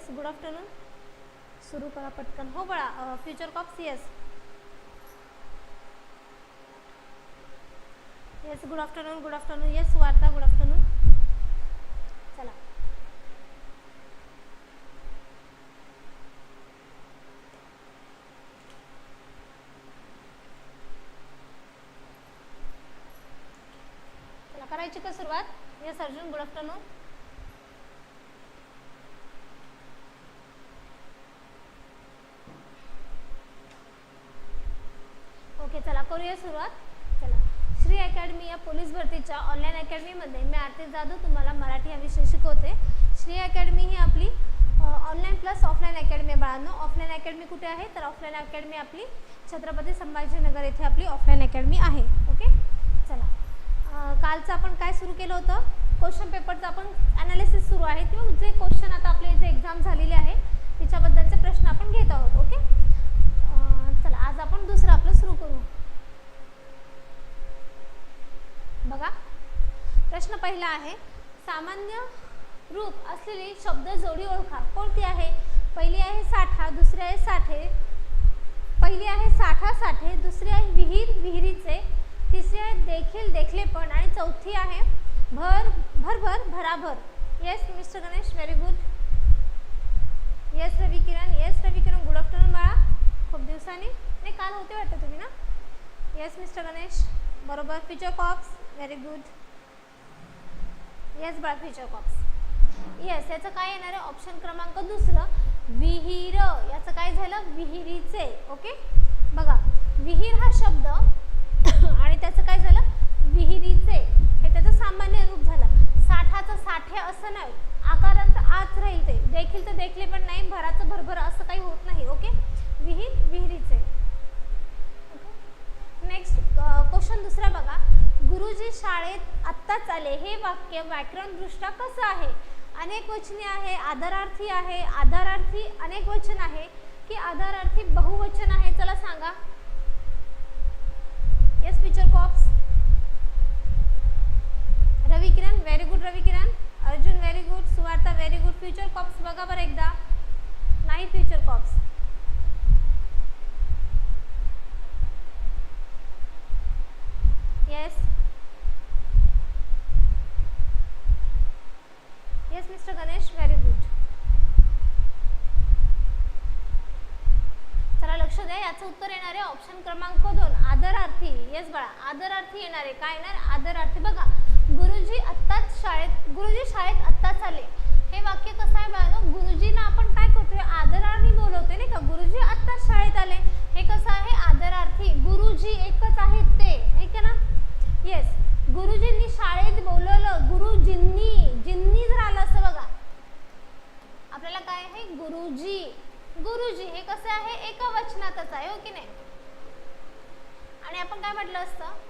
Yes good afternoon. सुरू करा पटकन. हो बाळा. Future cops yes yes good afternoon. Good afternoon. Yes Varta good afternoon. चला चला करायची का सुरुवात. Yes Arjun good afternoon. Okay चला करूया सुरुवात. चला श्री अकॅडमी या पोलीस भरतीच्या ऑनलाईन अकॅडमीमध्ये मी आरती जाधव तुम्हाला मराठी हा विषय शिकवते. श्री अकॅडमी ही आपली ऑनलाईन प्लस ऑफलाईन अकॅडमी आहे बाळांनो. ऑफलाईन अकॅडमी कुठे आहे तर ऑफलाईन अकॅडमी आपली छत्रपती संभाजीनगर येथे आपली ऑफलाईन अकॅडमी आहे. ओके चला कालचं आपण काय सुरू केलं होतं. क्वेश्चन पेपरचं आपण ॲनालिसिस सुरू आहे किंवा जे क्वेश्चन आता आपले जे एक्झाम झालेले आहे त्याच्याबद्दलचे प्रश्न आपण घेत आहोत. ओके चला आज आपण दुसरं आपलं सुरू करू. बघा प्रश्न पहिला आहे सामान्य रूप असलेली शब्द जोडी ओळखा. कोणती आहे. पहिली आहे साठा, दुसरी आहे साठे. पहिली आहे साठा साठे, दुसरी आहे विहीर विहिरीचे, तिसरी आहे देखील देखलेपण आणि चौथी आहे भर भरभर भराभर. Yes mister Ganesh very good. Yes Ravi Kiran. Yes Ravi Kiran good afternoon बाळा. खूप दिवसांनी नाही काल होते वाटतं तुम्ही ना. येस मिस्टर गणेश बरोबर. Future cops very good. Yes बाळा फ्युचर कॉप्स. येस याचं काय येणार आहे ऑप्शन क्रमांक दुसरं विहीर. याचं काय झालं विहिरीचे. ओके बघा विहीर हा शब्द आणि त्याचं काय झालं विहिरीचे हे त्याचं सामान्य रूप झालं. साठाचं साठे असं नाही आकारांत आच राहील ते. देखील तर देखले पण नाही. भराचं भरभर असं काही होत नाही. ओके विहीर विहिरीचे. नेक्स्ट क्वेश्चन दुसरा बघा. गुरुजी शाळेत आत्ताच आले हे वाक्य व्याकरणदृष्ट्या कसं आहे. अनेक वचनी आहे, आदरार्थी आहे, आदरार्थी अनेक वचन आहे की आदरार्थी बहुवचन आहे. चला सांगा. Yes future cops. Ravi Kiran very good. Ravi Kiran. Arjun very good. Suvarta very good. Future cops बघा बरं एकदा. नाही future cops. Yes yes mister Ganesh very good. चला लक्ष द्या. याचं उत्तर येणार आहे ऑप्शन क्रमांक 2 आदरार्थी. येस बाळा आदरार्थी येणार आहे. काय येणार आदरार्थी. बघा गुरुजी शाळेत आत्ताच आले हे वाक्य कसं आहे बाळा. गुरुजींना आपण काय करतोय आदराने बोलवतोय नाही का. गुरुजी आत्ताच शाळेत आले हे कसं आहे आदरार्थी. गुरुजी एकच आहेत ते ठीक आहे ना. येस गुरुजींनी शाळेत बोलवलं. गुरुजींनी जिन्नी जर आलं असं बघा आपल्याला काय आहे गुरुजी. गुरुजी हे कसं आहे एका वचनातच आहे हो की नाही. आणि आपण काय म्हटलं असतं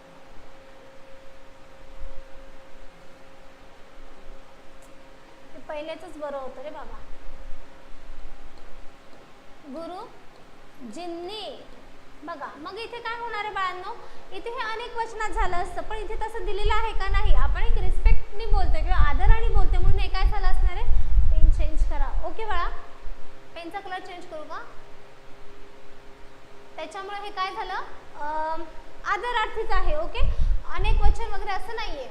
पहिलेच बरं होतं रे बाबा. गुरुजींनी बघा मग इथे काय होणार आहे बाळांनो. इथे हे अनेक वचनात झालं असतं पण इथे तसं दिलेलं आहे का नाही. आपण एक रिस्पेक्टनी बोलतोय किंवा आदराने बोलतोय म्हणून हे काय झालं असणार आहे. पेन चेंज करा. ओके बाळा पेनचा कलर चेंज करू का. त्याच्यामुळे हे काय झालं आदरार्थीच आहे. ओके अनेक वचन वगैरे असं नाहीये.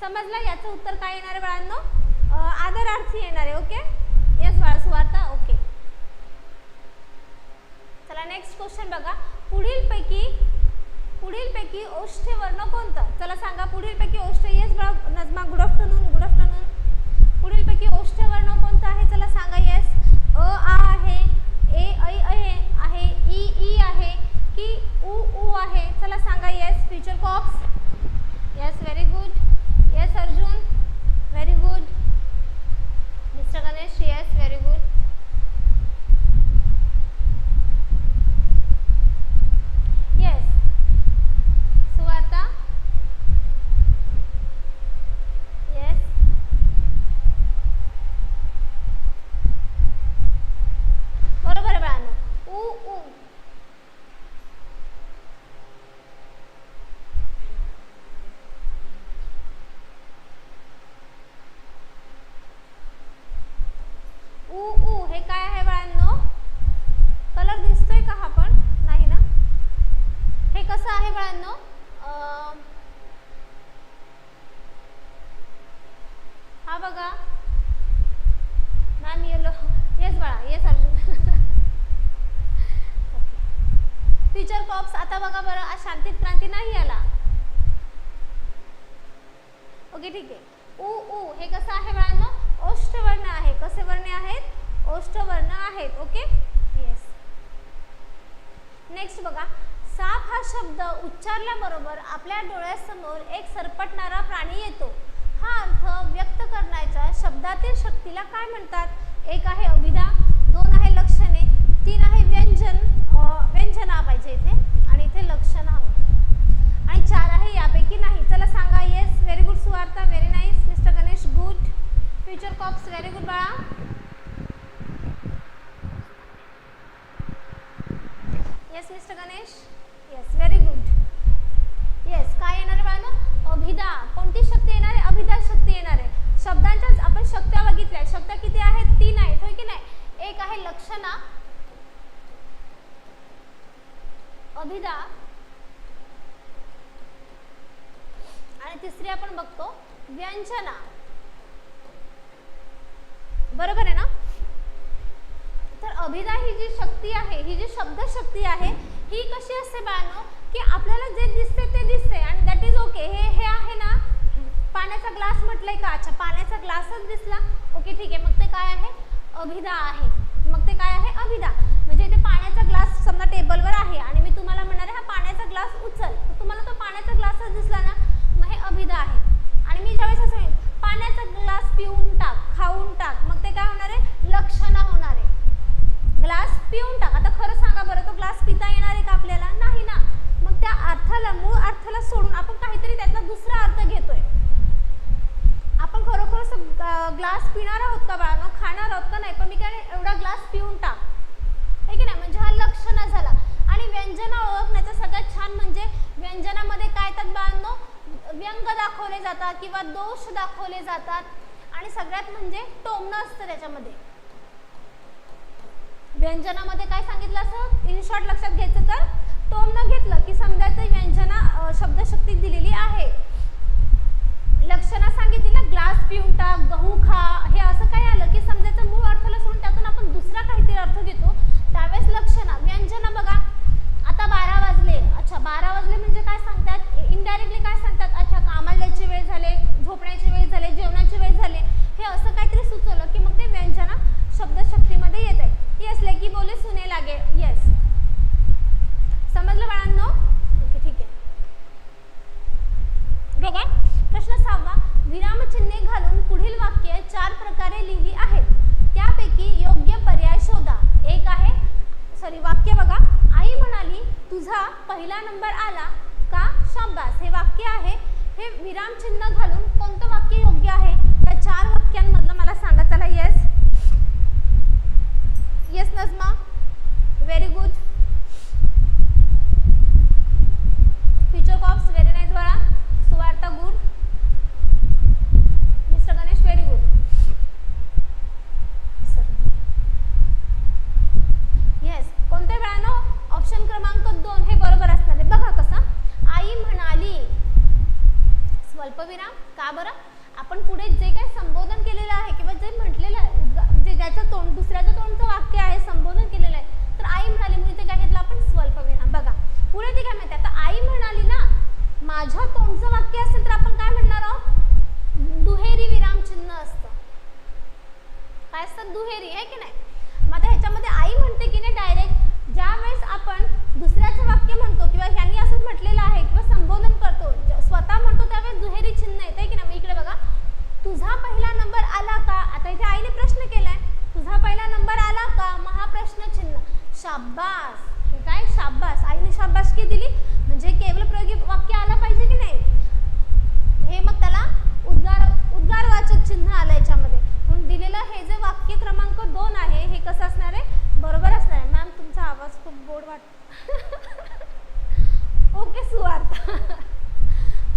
समजलं. याचं उत्तर काय येणार आहे बाळांनो आदरार्थी येणार आहे. ओके येस बाळा सुवार्ता. ओके चला नेक्स्ट क्वेश्चन बघा. पुढीलपैकी ओष्ठ्य वर्ण कोणतं. चला सांगा पुढीलपैकी ओष्ठ्य. येस बाळा Najma good afternoon. Good afternoon. पुढीलपैकी ओष्ठ्य वर्ण कोणतं आहे चला सांगा. येस अ आ आहे, ए ऐ आहे, ई ई आहे की उ ऊ आहे. चला सांगा. Yes future cops. Yes very good. Yes Arjun very good. Mister Ganesh yes very good. Yes Suvarta yes उ उ हे काय आहे बाळांनो? कलर दिसतोय का हा पण? नाही ना. हे कसं आहे बाळांनो? हा बघा मॅम येलो. येस बाळा, yes Arjun. Okay. Future cops आता बघा बरं, आज शांतीत क्रांती नाही आला. ओके ठीक आहे. उ उ हे कसं आहे बाळांनो? ओष्ठवर्ण आहे. कसे वर्ण आहेत? ओष्ठवर्ण आहेत. Okay yes. नेक्स्ट बघा, साप हा शब्द उच्चारल्याबरोबर आपल्या डोळ्यासमोर एक सरपटणारा प्राणी येतो. हा अर्थ व्यक्त करण्याच्या शब्दातील शक्तीला काय म्हणतात? एक आहे अभिधा, दोन आहे लक्षणे, तीन आहे व्यंजन, व्यंजना पाहिजे इथे, आणि इथे लक्षण हवं, आणि चार आहे यापैकी नाही. चला सांगा. Yes very good Suvarta, very nice. Mister Ganesh good. Future cops very good बाळा. Yes mister Ganesh, yes very good. Yes काय येणार आहे बाळांनो? अभिधा. कोणती शक्ती येणार आहे? अभिधा शक्ती येणार आहे. शब्दांच्याच आपण शक्त्या बघितल्या. शक्त्या किती आहेत? 3 आहेत, होय की नाही? एक आहे लक्षणा, अभिधा, आणि तिसरी आपण बघतो व्यंजना. बरोबर आहे ना? तर अभिधा ही जी शक्ती आहे, ही जी शब्द शक्ती आहे, ही कशी असते बाळांनो? की आपल्याला जे दिसते ते दिसते, आणि दॅट इज ओके. हे आहे ना, पाण्याचा ग्लास म्हटलंय का? अच्छा, पाण्याचा ग्लासच दिसला. ओके ठीक आहे. मग ते काय आहे? अभिधा आहे. मग ते काय आहे? अभिधा. म्हणजे इथे पाण्याचा ग्लास समजा टेबलवर आहे, आणि मी तुम्हाला म्हणणार आहे हा पाण्याचा ग्लास उचल, तर तुम्हाला तो पाण्याचा ग्लासच दिसला ना, मग हे अभिधा आहे. आणि मी ज्यावेळेस असं म्हणेन पाण्याचा ग्लास पिऊन टाक, खाऊन टाक, मग ते काय होणार आहे? लक्षणा होणार आहे. ग्लास पिऊन टाक. आता खरं सांगा बरं, तो ग्लास पिता येणार आहे का आपल्याला? नाही ना. मग त्या अर्थाला, मूळ अर्थाला सोडून आपण काहीतरी त्यातला दुसरा अर्थ घेतोय. आपण खरोखरच ग्लास पिणार आहोत का बाळांनो? खाणार आहोत का? नाही. पण मी काय, एवढा ग्लास पिऊन टाक, आहे की नाही? म्हणजे हा लक्षणा झाला. आणि व्यंजना ओळखण्याचा सगळ्यात छान म्हणजे व्यंजनामध्ये काय येतात बाळांनो? व्यंग दाखवले जातात किंवा दोष दाखवले जातात, आणि सगळ्यात म्हणजे टोमणं असतं त्याच्यामध्ये. व्यंजनामध्ये काय सांगितलं असं इन शॉर्ट लक्षात घ्यायचं तर टोमणं घेतलं की समजायचं व्यंजना शब्दशक्ती दिलेली आहे. लक्षणा सांगितली ना, ग्लास पिऊन टाक, गहू खा, हे असं काय आलं की समजायचं मूळ अर्थाला सोडून त्यातून आपण दुसरा काहीतरी अर्थ घेतो, त्यावेळेस लक्षणा. व्यंजना बघा, आता 12 वाजले. अच्छा 12 वाजले म्हणजे काय सांगतात? इनडायरेक्टली काय सांगतात? अच्छा कामाला जायची वेळ झाले, झोपण्याची वेळ झाले, जेवणाची वेळ झाले, हे असं काहीतरी सुचवलं की मग ते व्यंजना शब्दशक्तीमध्ये येते. येस लेकी बोले सुने लागे. येस समजलं बाळांनो? ओके ठीक आहे. बघा प्रश्न 6वा, विरामचिन्हे घालून पुढील वाक्य 4 प्रकारे लिहिली आहेत. त्यापैकी योग्य पर्याय शोधा. एक आहे वाक्य बघा, आई म्हणाली तुझा पहिला नंबर आला का? शाबास. हे वाक्य आहे. हे विरामचिन्ह घालून कोणतं वाक्य योग्य आहे? या 4 वाक्यांमधलं मला सांगा. चला. Yes yes Najma, very good. Future cops very nice बाळा. Suvarta good. Mister Ganesh very good. Yes कोणत्या वेळानं? ऑप्शन क्रमांक 2 हे बरोबर असणार आहे. बघा कसं, आई म्हणाली स्वल्पविराम. का बरं? आपण पुढे जे काही संबोधन केलेलं आहे किंवा जे म्हटलेलं आहे, म्हणजे ज्याचं तोंड दुसऱ्याचं तोंडचं वाक्य आहे, संबोधन केलेलं आहे, तर आई म्हणाली म्हणून इथे काय घेतलं आपण? स्वल्पविराम. बघा पुढे ते काय माहिती, आता आई म्हणाली ना, माझ्या तोंडचं वाक्य असेल तर आपण काय म्हणणार आहोत? दुहेरी विरामचिन्ह असतं. काय असतं? दुहेरी, आहे की नाही? मग आता ह्याच्यामध्ये आई म्हणते की नाही डायरेक्ट, ज्या वेळेस आपण दुसऱ्याचं वाक्य म्हणतो किंवा ह्यांनी असंच म्हटलेलं आहे किंवा संबोधन करतो, स्वतः म्हणतो, त्यावेळेस दुहेरी चिन्ह येते की नाही? इकडे बघा, तुझा पहिला नंबर आला का? आता इथे आईने प्रश्न केलाय, तुझा पहिला नंबर आला का? मग हा प्रश्न चिन्ह. शाबास. हे काय? शाबास. आईने शाबासकी दिली म्हणजे केवळ प्रयोगी वाक्य आलं पाहिजे की नाही? हे मग त्याला उद्गारवाचक चिन्ह आलं याच्यामध्ये. म्हणून दिलेलं हे जे वाक्य क्रमांक 2 आहे हे कसं असणार आहे? बरोबर असणार आहे. मॅम तुमचा आवाज खूप गोड वाटतो. ओके सुवार्ता.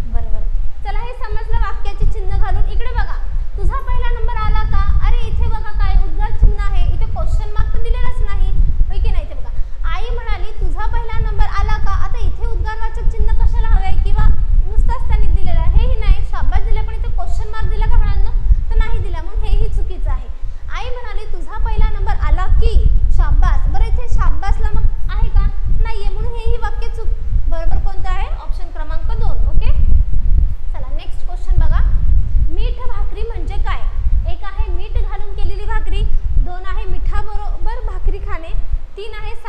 बरोबर. चला हे समजलं वाक्याचे चिन्ह घालून. इकडे बघा, तुझा पहिला नंबर आला का? अरे इथे बघा काय उद्गार चिन्ह आहे.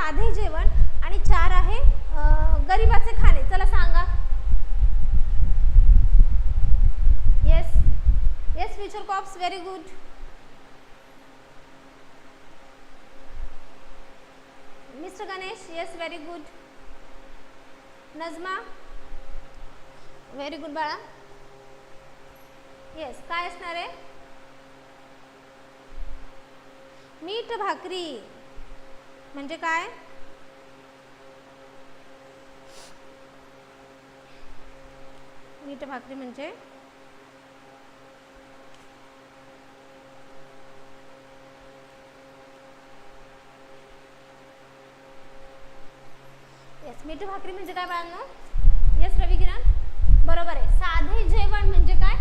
साधे जेवण आणि 4 आहे गरिबाचे खाणे. चला सांगा. Yes yes future cops, very good. Mister Ganesh, yes very good. Najma, very good बाळा. येस, काय असणार आहे? मीठ भाकरी म्हणजे काय? मीठ भाकरी म्हणजे येस, मीठ भाकरी म्हणजे काय बाळांनो? येस रवी किरण, बरोबर आहे. साधे जेवण म्हणजे काय?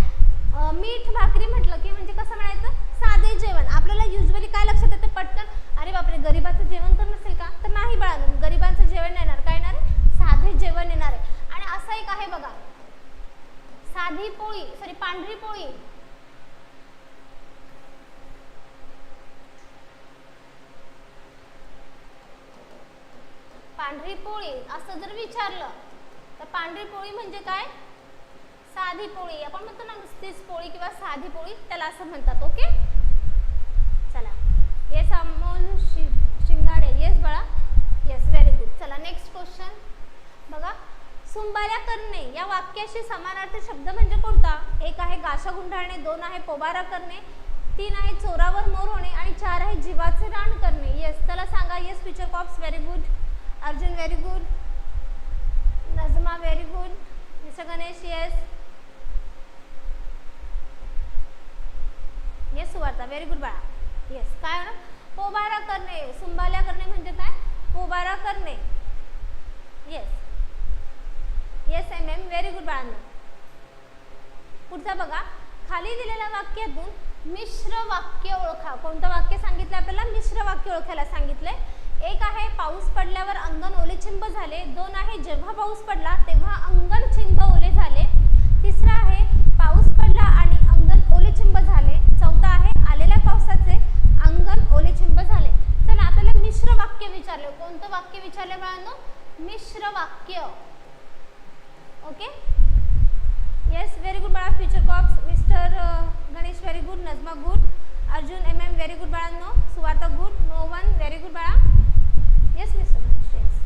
मीठ भाकरी म्हटलं की म्हणजे कसं म्हणायचं? साधे जेवण. आपल्याला युजली काय लक्षात येतं पटकन? अरे बापरे, गरिबाचं जेवण तर नसेल का? तर नाही बाळांनो, गरिबांचं जेवण नाही येणार. काय येणार आहे? साधे जेवण येणार आहे. आणि असं एक आहे बघा, साधी पोळी, सॉरी पांढरी पोळी. पांढरी पोळी असं जर विचारलं तर पांढरी पोळी म्हणजे काय? साधी पोळी. आपण म्हणतो ना नुसतीच पोळी किंवा साधी पोळी, त्याला असं म्हणतात. ओके, चला. येस अमोल शिंगाडे, येस बाळा, येस व्हेरी गुड. चला नेक्स्ट क्वेश्चन बघा. सुंबाल्या करणे या वाक्याशी समानार्थी शब्द म्हणजे कोणता? एक आहे गाशा गुंडाळणे, 2 आहे पोबारा करणे, 3 आहे चोरावर मोर होणे आणि 4 आहे जीवाचे रान करणे. येस, चला सांगा. Yes future cops, very good. Arjun very good. Najma very good. Mister Ganesh, yes yes. Suvarta very good बाळा. येस, काय ना? पोबारा करणे, सुंबाल्या करणे म्हणजे काय? पोबारा करणे. Yes yes M M, very good बाळांनो. पुढचा बघा. खाली दिलेल्या वाक्यातून मिश्र वाक्य ओळखा. कोणतं वाक्य सांगितलं आपल्याला? मिश्र वाक्य ओळखायला सांगितलंय. एक आहे पाऊस पडल्यावर अंगण ओलेचिंब झाले, 2 आहे जेव्हा पाऊस पडला तेव्हा अंगण चिंब ओले झाले, 3 आहे पाऊस पडला आणि अंगण ओलेचिंब झाले, 4 आहे आलेल्या पावसाचे अंगण ओलेचिंब झाले. तर आपल्याला मिश्र वाक्य विचारले. कोणतं वाक्य विचारले बाळांनो? मिश्र वाक्य. ओके, येस व्हेरी गुड बाळा. Future cops, mister Ganesh very good. Najma good. Arjun M M very good बाळांनो. Suvarta good. No one very good बाळा. Yes mister Ganesh, yes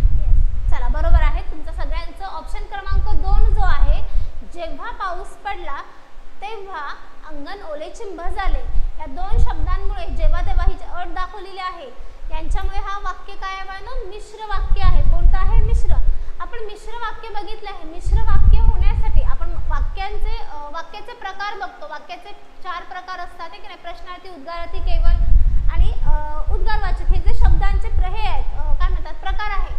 yes. चला बरोबर आहे तुमचं सगळ्यांचं. ऑप्शन क्रमांक 2 जो आहे, जेव्हा पाऊस पडला तेव्हा अंगण ओलेचिंब झाले, या 2 शब्दांमुळे जेव्हा तेव्हा ही अट दाखवलेली आहे, यांच्यामुळे हा वाक्य काय आहे बाळांनो? मिश्र वाक्य आहे. कोणतं आहे? मिश्र. आपण मिश्र वाक्य बघितलं आहे. मिश्र वाक्य होण्यासाठी आपण वाक्याचे प्रकार बघतो. वाक्याचे 4 प्रकार असतात की नाही? प्रश्नार्थी, उद्गारार्थी, केवल आणि उद्गारवाचक. हे जे शब्दांचे हे आहेत, काय म्हणतात, प्रकार आहे.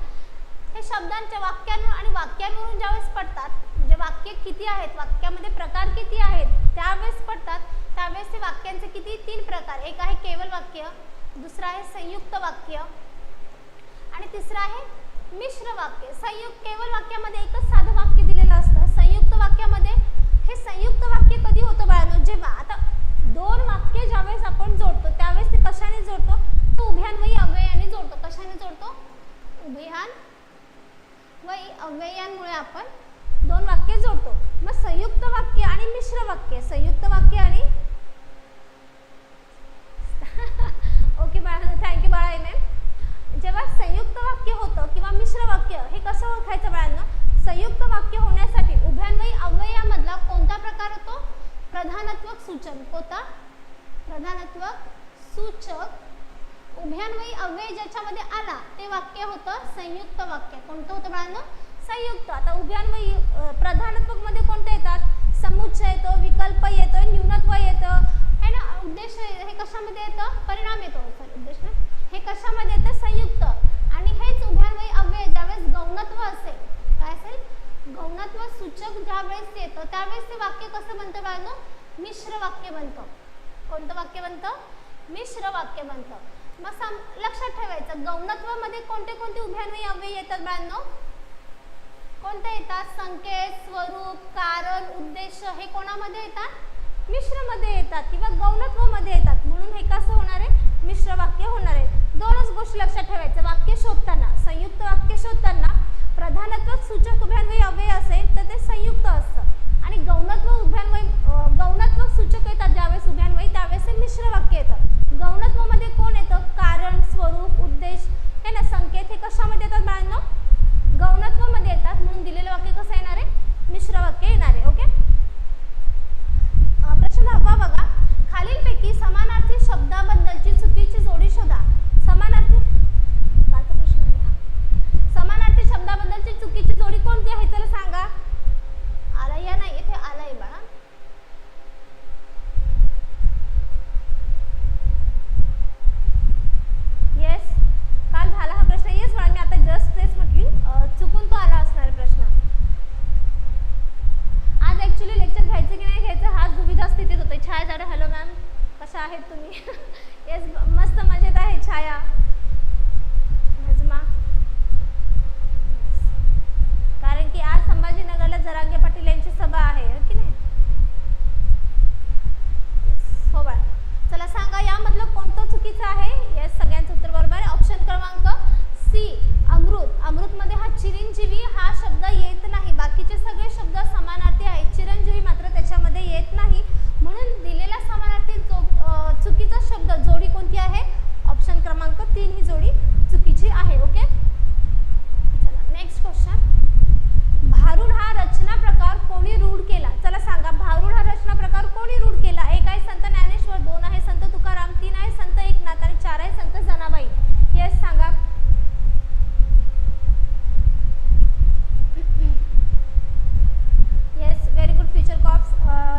हे शब्दांच्या वाक्यांवर आणि वाक्यांवरून ज्यावेळेस पडतात, म्हणजे वाक्य किती आहेत, वाक्यामध्ये प्रकार किती आहेत, त्यावेळेस पडतात. त्यावेळेस ते वाक्यांचे किती? 3 प्रकार. एक आहे केवल वाक्य, दुसरा आहे संयुक्त वाक्य आणि तिसरं आहे मिश्र वाक्य. केवल वाक्यामध्ये एकच साधं वाक्य दिलेलं असतं. संयुक्त वाक्यामध्ये हे संयुक्त वाक्य कधी होतं बाळांनो? जेव्हा आता 2 वाक्य ज्यावेळेस आपण जोडतो त्यावेळेस ते कशाने जोडतो? तो उभयान्वयी अव्ययाने जोडतो. कशाने जोडतो? उभयान्वयी अव्ययांमुळे आपण 2 वाक्य जोडतो. मग संयुक्त वाक्य आणि मिश्र वाक्य, संयुक्त वाक्य आणि ओके बाळा, थँक्यू बाळा एम एम. जेव्हा संयुक्त वाक्य होतं किंवा मिश्र वाक्य, हे कसं ओळखायचं बाळांनो? संयुक्त वाक्य होण्यासाठी उभयान्वयी अव्ययामधला कोणता प्रकार होतो? प्रधानत्वक सूचन. कोणता? प्रधानत्वक सूचक उभयान्वयी अव्यय ज्याच्यामध्ये आला ते वाक्य होतं संयुक्त वाक्य. कोणतं होतं बाळांनो? संयुक्त. आता उभयान्वयी प्रधानत्वक मध्ये कोणते येतात? समुच्चय येतो, विकल्प येतो, न्यूनत्व येतं, है ना, उद्देश. हे कशामध्ये येतं? परिणाम येतो. उद्देश ना, हे कशामध्ये येतं? संयुक्त. आणि हेच उभयान्वयी अव्यय ज्यावेळेस गौणत्व असेल, काय असेल? गौणत्व सूचक ज्यावेळेस येतं त्यावेळेस ते वाक्य कसं बनतं बाळांनो? मिश्र वाक्य बनतं. कोणतं वाक्य बनतं? मिश्र वाक्य बनतं. मग लक्षात ठेवायचं, गौणत्वामध्ये कोणते कोणते उभयान्वयी अव्यय येतात बाळांनो? कोणते येतात? संकेत, स्वरूप, कारण, उद्देश. हे कोणामध्ये येतात? मिश्र मध्ये येतात किंवा गौणत्व मध्ये येतात, म्हणून हे कसं होणार आहे, मिश्र वाक्य होणार आहे. दोनच गोष्टी लक्षात ठेवायचं, वाक्य शोधताना, संयुक्त वाक्य शोधताना प्रधानत्व सूचक उभयान्वयी अव्यय असेल तर ते संयुक्त असतं आणि गौणत्व सूचक येतात ज्यावेळेस उभयान्वयी, त्यावेळेस हे मिश्र वाक्य येतं. गौणत्व मध्ये कोण येतं, कारण, स्वरूप, उद्देश हे ना, संकेत हे कशामध्ये येतात बाळांनो, गौणत्व मध्ये येतात, म्हणून दिलेलं वाक्य कसं येणार आहे, मिश्र वाक्य येणार आहे. ओके, प्रश्न 10 बघा, खालीलपैकी समानार्थी शब्दाबद्दलची चुकीची जोडी शोधा. समानार्थी शब्दाबद्दलची चुकीची जोडी कोणती आहे, चला सांगा. आला या नाही, इथे आलाय बाळा. येस, काल झाला हा प्रश्न. येस बाळा, मी आता जस्ट तेच म्हटली, चुकून तो आला असणार प्रश्न. आज ऍक्च्युली लेक्चर घ्यायचं की नाही घ्यायचं हाच दुविधा स्थितीत होते. छाया जाडे, हॅलो मॅम, कशा आहेत तुम्ही? येस, मस्त मजेत आहे छाया. नजमा, कारण की आज संभाजीनगरला जरांगे पाटील यांची सभा आहे की नाही. हो बाळा, चला सांगा यामधलं कोणतं चुकीचं आहे. येस, सगळ्यांचं उत्तर बरोबर आहे. ऑप्शन क्रमांक सी, अमृत. अमृत मध्ये हा चिरंजीवी हा शब्द येत नाही, बाकीचे सगळे शब्द समानार्थी आहेत, चिरंजीवी मात्र त्याच्यामध्ये येत नाही, म्हणून दिलेला समानार्थी चुकीचा शब्द जोडी कोणती आहे, ऑप्शन क्रमांक 3 ही जोडी चुकीची आहे. ओके, चला नेक्स्ट क्वेश्चन. भारुड हा रचना प्रकार कोणी रूढ केला, चला सांगा. भारुड हा रचना प्रकार कोणी रूढ केला. 1 आहे संत ज्ञानेश्वर, 2 आहे संत तुकाराम, 3 आहे संत एकनाथ आणि 4 आहे संत जनाबाई. येस सांगा. Yes, very good. Future cops,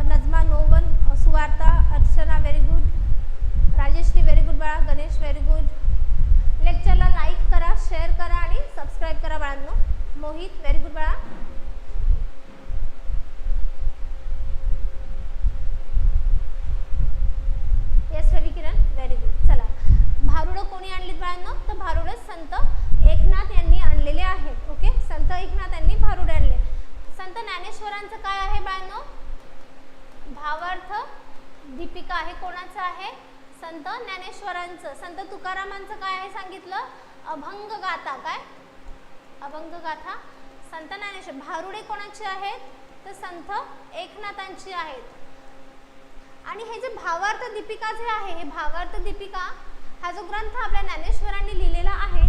Najma, no one, Suvarta, Archana very good, Rajeshri very good बाळा, गणेश व्हेरी गुड. लेक्चरला लाईक करा, शेअर करा आणि सबस्क्राईब करा बाळांनो. मोहित व्हेरी गुड बाळा. Yes Ravi Kiran very good. चला, भारुड कोणी आणलीत बाळांनो, तर भारुड संत एकनाथ यांनी आणलेले आहेत. ओके, संत एकनाथ यांनी भारुड आणले. संत ज्ञानेश्वरांचं काय आहे बाळांनो, भावार्थ दीपिका आहे. कोणाचं आहे, संत ज्ञानेश्वरांचं. संत तुकारामांचं काय आहे सांगितलं, अभंग गाथा. काय, अभंग गाथा. संत ज्ञानेश्वर. भारुडे कोणाचे आहेत, तर संत एकनाथांची आहेत. आणि हे जे भावार्थ दीपिका जे आहे, हे भावार्थ दीपिका हा जो ग्रंथ आपल्या ज्ञानेश्वरांनी लिहिलेला आहे,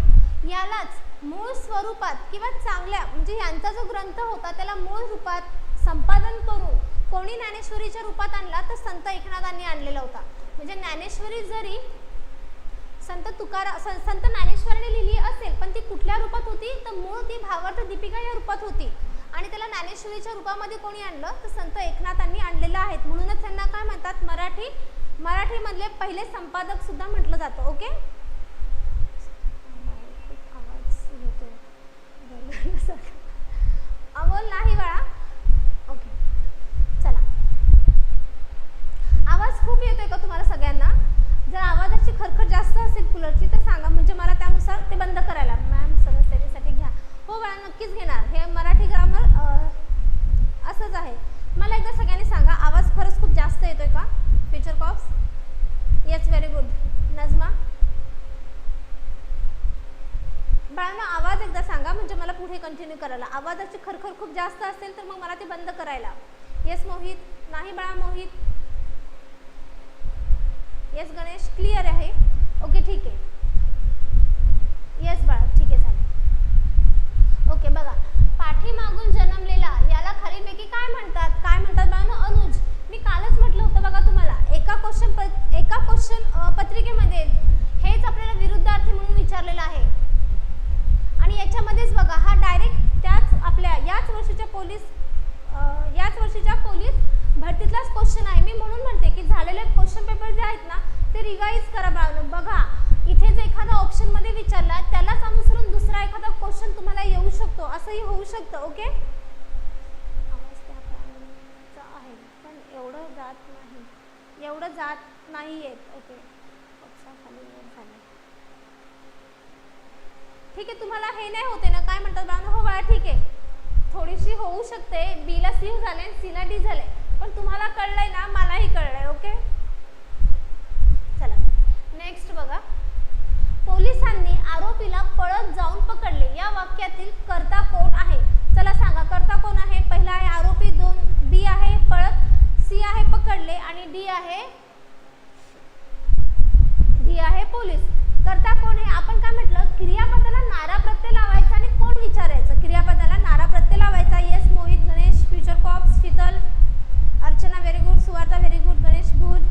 यालाच मूळ स्वरूपात किंवा चांगल्या म्हणजे यांचा जो ग्रंथ होता त्याला मूळ रूपात संपादन करून कोणी ज्ञानेश्वरीच्या रूपात आणला, तर संत एकनाथांनी आणलेला होता. म्हणजे ज्ञानेश्वरी जरी संत ज्ञानेश्वरांनी लिहिली असेल, पण ती कुठल्या रूपात होती, तर मूळ ती भावार्थ दीपिका या रूपात होती आणि त्याला ज्ञानेश्वरीच्या रूपामध्ये कोणी आणलं, तर संत एकनाथांनी आणलेलं आहेत. म्हणूनच त्यांना काय म्हणतात, मराठी मधले पहिले संपादक सुद्धा म्हटलं जातं. ओके, अमोल नाही बाळा. ओके, चला. आवाज खूप येतोय का तुम्हाला सगळ्यांना? जर आवाजाची खरखर जास्त असेल कूलरची तर सांगा, म्हणजे मला त्यानुसार ते बंद करायला. मॅम समस्येसाठी घ्या. हो बाळा, नक्कीच घेणार. हे मराठी ग्रामर असंच आहे. मला एकदा सगळ्यांनी सांगा, आवाज खरंच खूप जास्त येतोय का? Future cops, yes very good. Najma बाळांनो, आवाज एकदा सांगा म्हणजे मला पुढे कंटिन्यू करायला. आवाजाची खरखर खूप जास्त असेल तर मग मला ते बंद करायला. येस मोहित, नाही बाळा मोहित. येस गणेश, क्लिअर आहे. ओके ठीक आहे. येस बाळा, ठीक आहे चालेल. ओके बघा, पाठीमागून जन्मलेला याला खालीलपैकी काय म्हणतात? काय म्हणतात बाळांनो? अनुज. मी कालच म्हटलं होतं बघा तुम्हाला, एका क्वेश्चन पत्रिकेमध्ये हेच आपल्याला विरुद्धार्थी म्हणून विचारलेलं आहे. आणि याच्यामध्येच बघा, हा डायरेक्ट त्याच आपल्या याच वर्षीच्या पोलीस भरतीतलाच क्वेश्चन आहे. मी म्हणून म्हणते की झालेले क्वेश्चन पेपर जे आहेत ना ते रिवाइज करा बाळांनो. बघा, इथे जर एखादा ऑप्शन मध्ये विचारला त्यालाच अनुसरून दुसरा एखादा क्वेश्चन तुम्हाला येऊ शकतो, असंही होऊ शकतं. ओके, आवाज त्या आहे पण एवढं जात नाही येत. ओके, ठीक आहे. तुम्हाला हे नाही होते ना, काय म्हणतात बाळांनो? हो बाळा ठीक आहे, थोडीशी होऊ शकते. बी ला सी झाले, सी ला डी झाले, पण तुम्हाला कळलंय ना, मलाही पकडले आणि डी आहे पोलीस. करता कोण आहे? आपण काय म्हटलं, क्रियापदाला नारा प्रत्यय लावायचा आणि कोण विचारायचं. क्रियापदाला नारा प्रत्यय लावायचा. Yes Mohit, Ganesh, future cops, Sheetal, Archana very good, Suvarta very good, Ganesh good.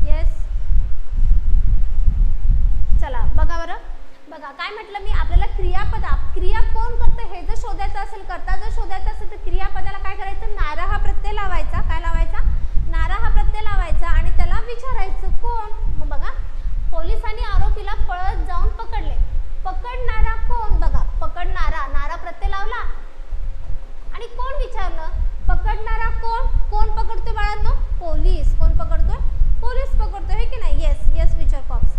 Yes, चला बघा बरं. बघा काय म्हटलं मी, आपल्याला क्रिया कोण करतं हे जर शोधायचं असेल, करता जर शोधायचं असेल तर क्रियापदाला काय करायचं, नारा हा प्रत्यय लावायचा. काय लावायचा? नारा हा प्रत्यय लावायचा आणि त्याला विचारायचं कोण. मग बघा, पोलिसांनी आरोपीला पळत जाऊन पकडले. पकडणारा कोण? बघा, पकडणारा, नारा प्रत्यय लावला आणि कोण विचारलं, पकडणारा कोण. कोण पकडतोय बाळांनो? पोलीस. कोण पकडतोय? पोलीस पकडतोय, हे की नाही. Yes yes future cops.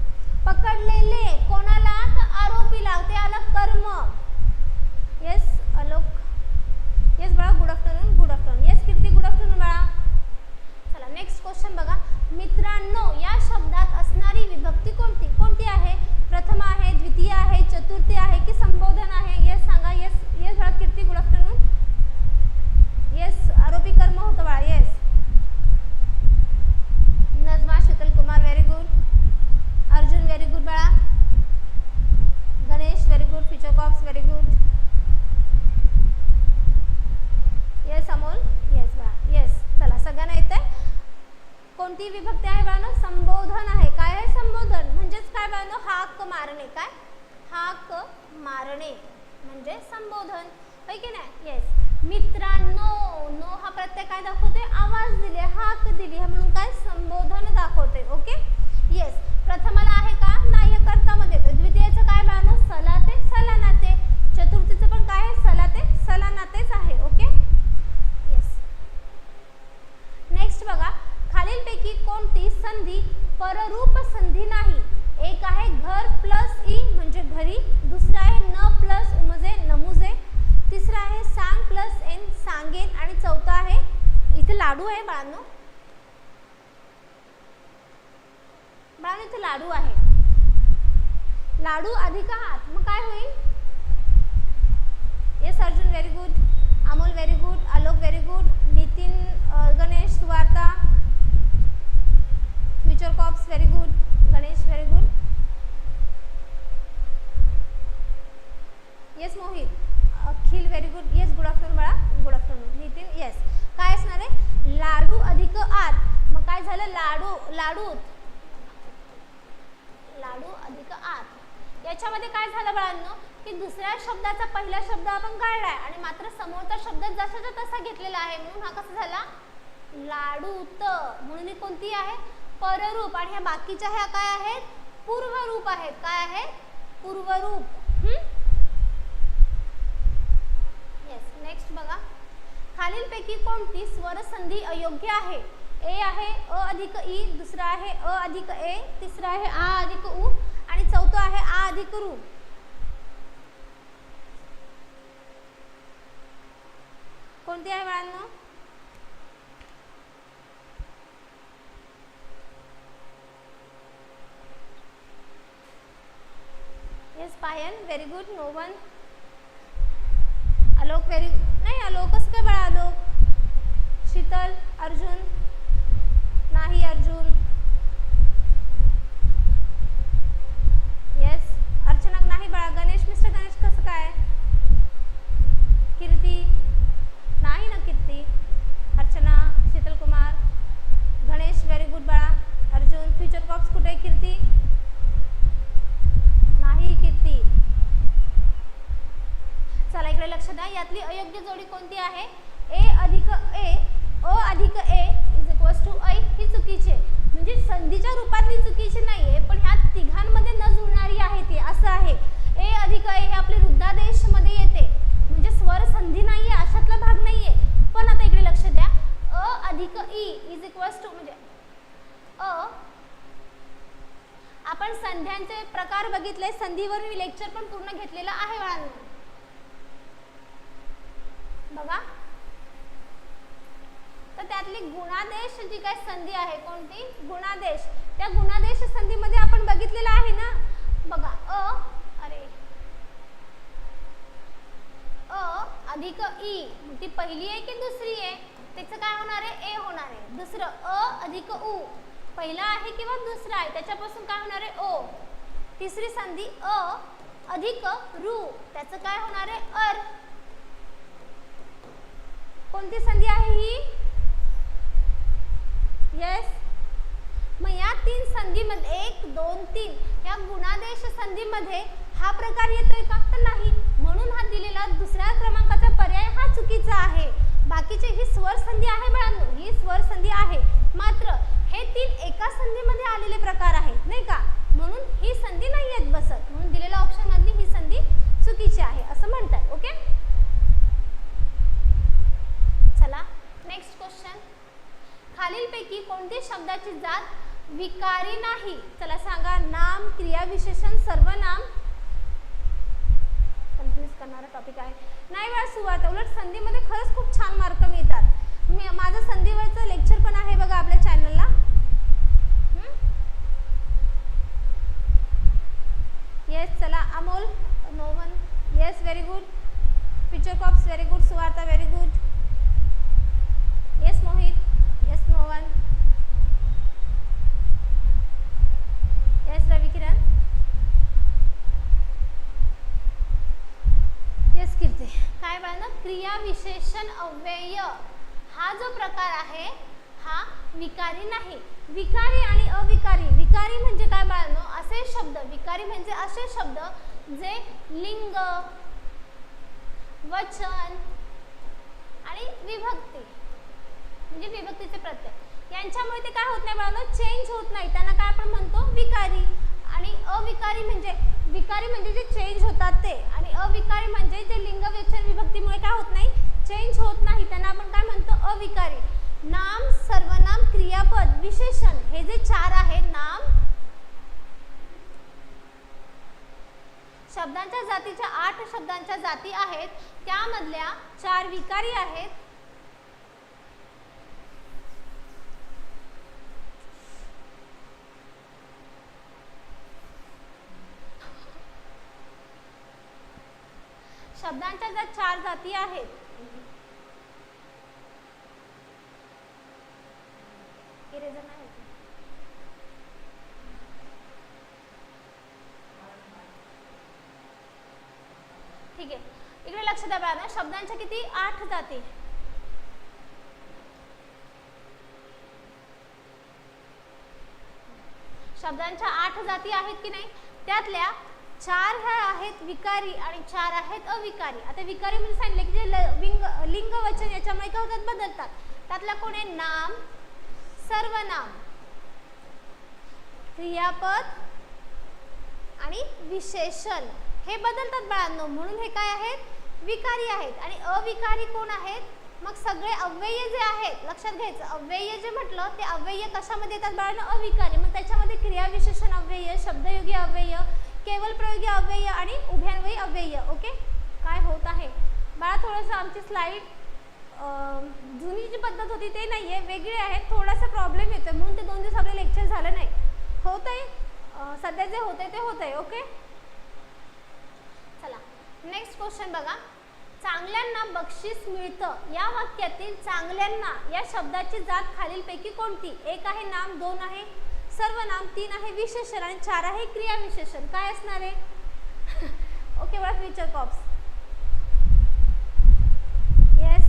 पकडलेले कोणाला? तर आरोपीला. ते आलं कर्म. येस अलोक. येस बाळा, good afternoon. Good afternoon. Yes Kirti, good afternoon बाळा. चला नेक्स्ट क्वेश्चन बघा. मित्रांनो या शब्दात असणारी विभक्ती कोणती? कोणती आहे? प्रथम आहे, द्वितीय आहे, चतुर्थी आहे की संबोधन आहे? येस सांगा. येस येस बाळा कीर्ती, गुड आफ्टरनून. येस आरोपी कर्म होतं बाळा. Yes Najma, Sheetal Kumar very good, Arjun very good बाळा, Ganesh very good, future cops very good. Yes Amol. Yes बाळा. येस चला सगळ्यांना येतंय. कोणती विभक्ती आहे बाळांनो? संबोधन आहे. काय आहे संबोधन? म्हणजेच काय बाळांनो? हाक मारणे. काय? हाक मारणे म्हणजे संबोधन, होय की नाही. येस मित्रांनो, नो हा प्रत्यय काय दाखवते? आवाज दिले, हाक दिली, म्हणून काय संबोधन दाखवते. ओके. येस प्रथमाला आहे का? नाही, कर्तामध्ये येतो. द्वितीयचं काय बाळांनो? सलाते, सलानाते. चतुर्थीचं पण काय आहे? सलाते, सलानातेच आहे. ओके. येस नेक्स्ट बघा. खालीलपैकी कोणती संधी पररूप संधी नाही? एक आहे घर प्लस ई म्हणजे घरी, दुसरा आहे न प्लस उमजे नमुजे, तिसरा आहे सांग प्लस एन सांगेन आणि चौथा आहे, इथे लाडू आहे बाळांनो. बाळांनो इथे लाडू आहे. लाडू अधिक हात, मग काय होईल? Yes Arjun very good, Amol very good, Alok very good, Nitin, Ganesh, Suvarta, future cops very good, Ganesh very good. Yes Mohit, Akhil very good. Yes good afternoon बाळा, गुड आफ्टरनून. नितीन येस. काय असणार आहे? लाडू अधिक आत, मग काय झालं? लाडू अधिक आत. याच्यामध्ये काय झालं बाळांनो की दुसऱ्या शब्दाचा पहिला शब्द आपण काढलाय आणि मात्र समोरचा शब्द जसाचा तसा घेतलेला आहे, म्हणून हा कसा झाला? लाडूत. म्हणून ही कोणती आहे? पररूप. आणि ह्या बाकीच्या ह्या काय आहेत? पूर्वरूप आहेत. काय आहेत? पूर्वरूप. येस नेक्स्ट बघा. खालीलपैकी कोणती स्वरसंधी अयोग्य आहे? ए आहे अ अधिक ई, दुसरा आहे अ अधिक ए, तिसरा आहे आ अधिक उ आणि चौथा आहे आ अधिक रू. कोणती आहे बाळांनो? Yes Payal very good. No one. Alok very नाही, आलोक कसं काय बाळा? आलोक. शीतल, अर्जुन नाही, अर्जुन. येस अर्चना नाही बाळा. गणेश, मिस्टर गणेश कसं काय? कीर्ती नाही ना, कीर्ती. अर्चना, शीतल कुमार, गणेश व्हेरी गुड बाळा. अर्जुन, फ्युचर कॉप्स कुठे आहे? कीर्ती नाही, कीर्ती. चला इकडे लक्ष द्या. यातली अयोग्य जोडी कोणती आहे? ए अधिक ए, अ अधिक ए इज इक्वल्स टू ऐ, ही चुकीची आहे. म्हणजे संधीच्या रूपातली चुकीची नाहीये, पण ह्या तिघांमध्ये न जुळणारी आहे ती. असं आहे ए अधिक ऐ हे आपले वृद्धादेश मध्ये येते, म्हणजे स्वर संधी नाहीये, अशातला भाग नाहीये. पण आता इकडे लक्ष द्या. अ अधिक ई इज इक्वल्स टू म्हणजे आपण संध्यांचे प्रकार बघितले, संधीवर मी लेक्चर पण पूर्ण घेतलेला आहे बाळांनो. बघा तर त्यातली गुणादेश जी काय संधी आहे, कोणती? गुणादेश. त्या गुणादेश संधीमध्ये आपण बघितलेलं आहे ना. बघा अ अधिक ई, ती पहिली आहे की दुसरी आहे? अधिक उ, पहिला आहे किंवा दुसरा आहे त्याच्यापासून काय होणार आहे ओ. तिसरी संधी अ अधिक रु, त्याचं काय होणार आहे अर. कोणती संधी आहे ही? येस. मग या तीन संधीमध्ये 1 2 3 या गुणादेश संधीमध्ये हा प्रकार येतोय का? तर नाही. म्हणून हा दिलेला दुसऱ्या क्रमांकाचा पर्याय हा चुकीचा आहे. बाकीचे ही स्वर संधी आहे बाळांनो, ही स्वर संधी आहे. मात्र हे तीन एका संधीमध्ये आलेले प्रकार आहेत नाही का, म्हणून ही संधी नाही येत बसत. म्हणून दिलेल्या ऑप्शन मधली ही संधी चुकीची आहे असं म्हणतात. ओके, चला नेक्स्ट क्वेश्चन. खालीलपैकी कोणती शब्दाची जात विकारी नाही? चला सांगा. नाम, क्रिया विशेषण, सर्वनाम. कन्फ्यूज करणारा टॉपिक आहे नाही वेळा सुरुवात. उलट संधीमध्ये खरंच खूप छान मार्क मिळतात. माझं संधीवरचं लेक्चर पण आहे बघा आपल्या चॅनलला. येस. चला Amol, no one. Yes, very good. Future cops, very good. Suvarta, very good. Yes Mohit. Yes, no one. Yes Ravi Kiran. Yes Kirti. काय बाळांनो, क्रिया विशेषण अव्यय हा जो प्रकार आहे हा विकारी नाही. विकारी आणि अविकारी. विकारी म्हणजे काय बाळांनो? असे शब्द. विकारी म्हणजे असे शब्द जे लिंग, वचन आणि विभक्ती म्हणजे विभक्तीचे प्रत्यय यांच्यामुळे ते काय होत नाही बाळांनो, चेंज होत नाही. त्यांना काय आपण म्हणतो? विकारी. आणि अविकारी म्हणजे, विकारी म्हणजे जे चेंज होतात ते, आणि अविकारी म्हणजे जे लिंग, वचन, विभक्तीमुळे काय होत नाही, चेंज होत नाही, त्यांना आपण काय म्हणतो? अविकारी. नाम, सर्वनाम, क्रियापद, विशेषण हे जे चार आहेत नाम, शब्दांच्या जातीच्या 8 शब्दांच्या जाती आहेत, त्यामधल्या 4 विकारी आहेत. शब्दांच्या ज्या 4 जाती आहेत इरेजर नाही होत. ठीक आहे, इकडे लक्ष द्या बाळांनो. शब्दांच्या किती? 8 जाती. शब्दांच्या 8 जाती आहेत की नाही, त्यातल्या 4 ह्या आहेत विकारी आणि 4 आहेत अविकारी. आता विकारी म्हणजे सांगितले की जे लिंग, वचन याच्यामुळे काय होतात? बदलतात. त्यातला कोण आहे? नाम, सर्वनाम, क्रियापद आणि विशेषण हे बदलतात बाळांनो, म्हणून हे काय आहेत? विकारी आहेत. आणि अविकारी कोण आहेत? मग सगळे अव्यय जे आहेत, लक्षात घ्यायचं, अव्यय जे म्हटलं ते अव्यय कशामध्ये येतात बाळांनो? अविकारी. मग त्याच्यामध्ये क्रिया विशेषण अव्यय, शब्दयोगी अव्यय, केवल प्रयोगी अव्यय आणि उभयान्वयी अव्यय. ओके, काय होत आहे बाळा? थोडंसं आमची स्लाइड जुनी जी पद्धत होती ते नाही आहे, वेगळी आहे. थोडासा प्रॉब्लेम येतो म्हणून ते 2 दिवस आपलं लेक्चर झालं नाही. होत आहे सध्या जे होत आहे ते होत आहे. ओके, चला नेक्स्ट क्वेश्चन बघा. चांगल्यांना बक्षीस मिळतं या वाक्यातील चांगल्यांना या शब्दाची जात खालीलपैकी कोणती? 1 आहे नाम, 2 आहे सर्वनाम, 3 आहे विशेषण आणि 4 आहे क्रिया विशेषण. काय असणार आहे? ओके बघा, फ्युचर कॉप्स. येस,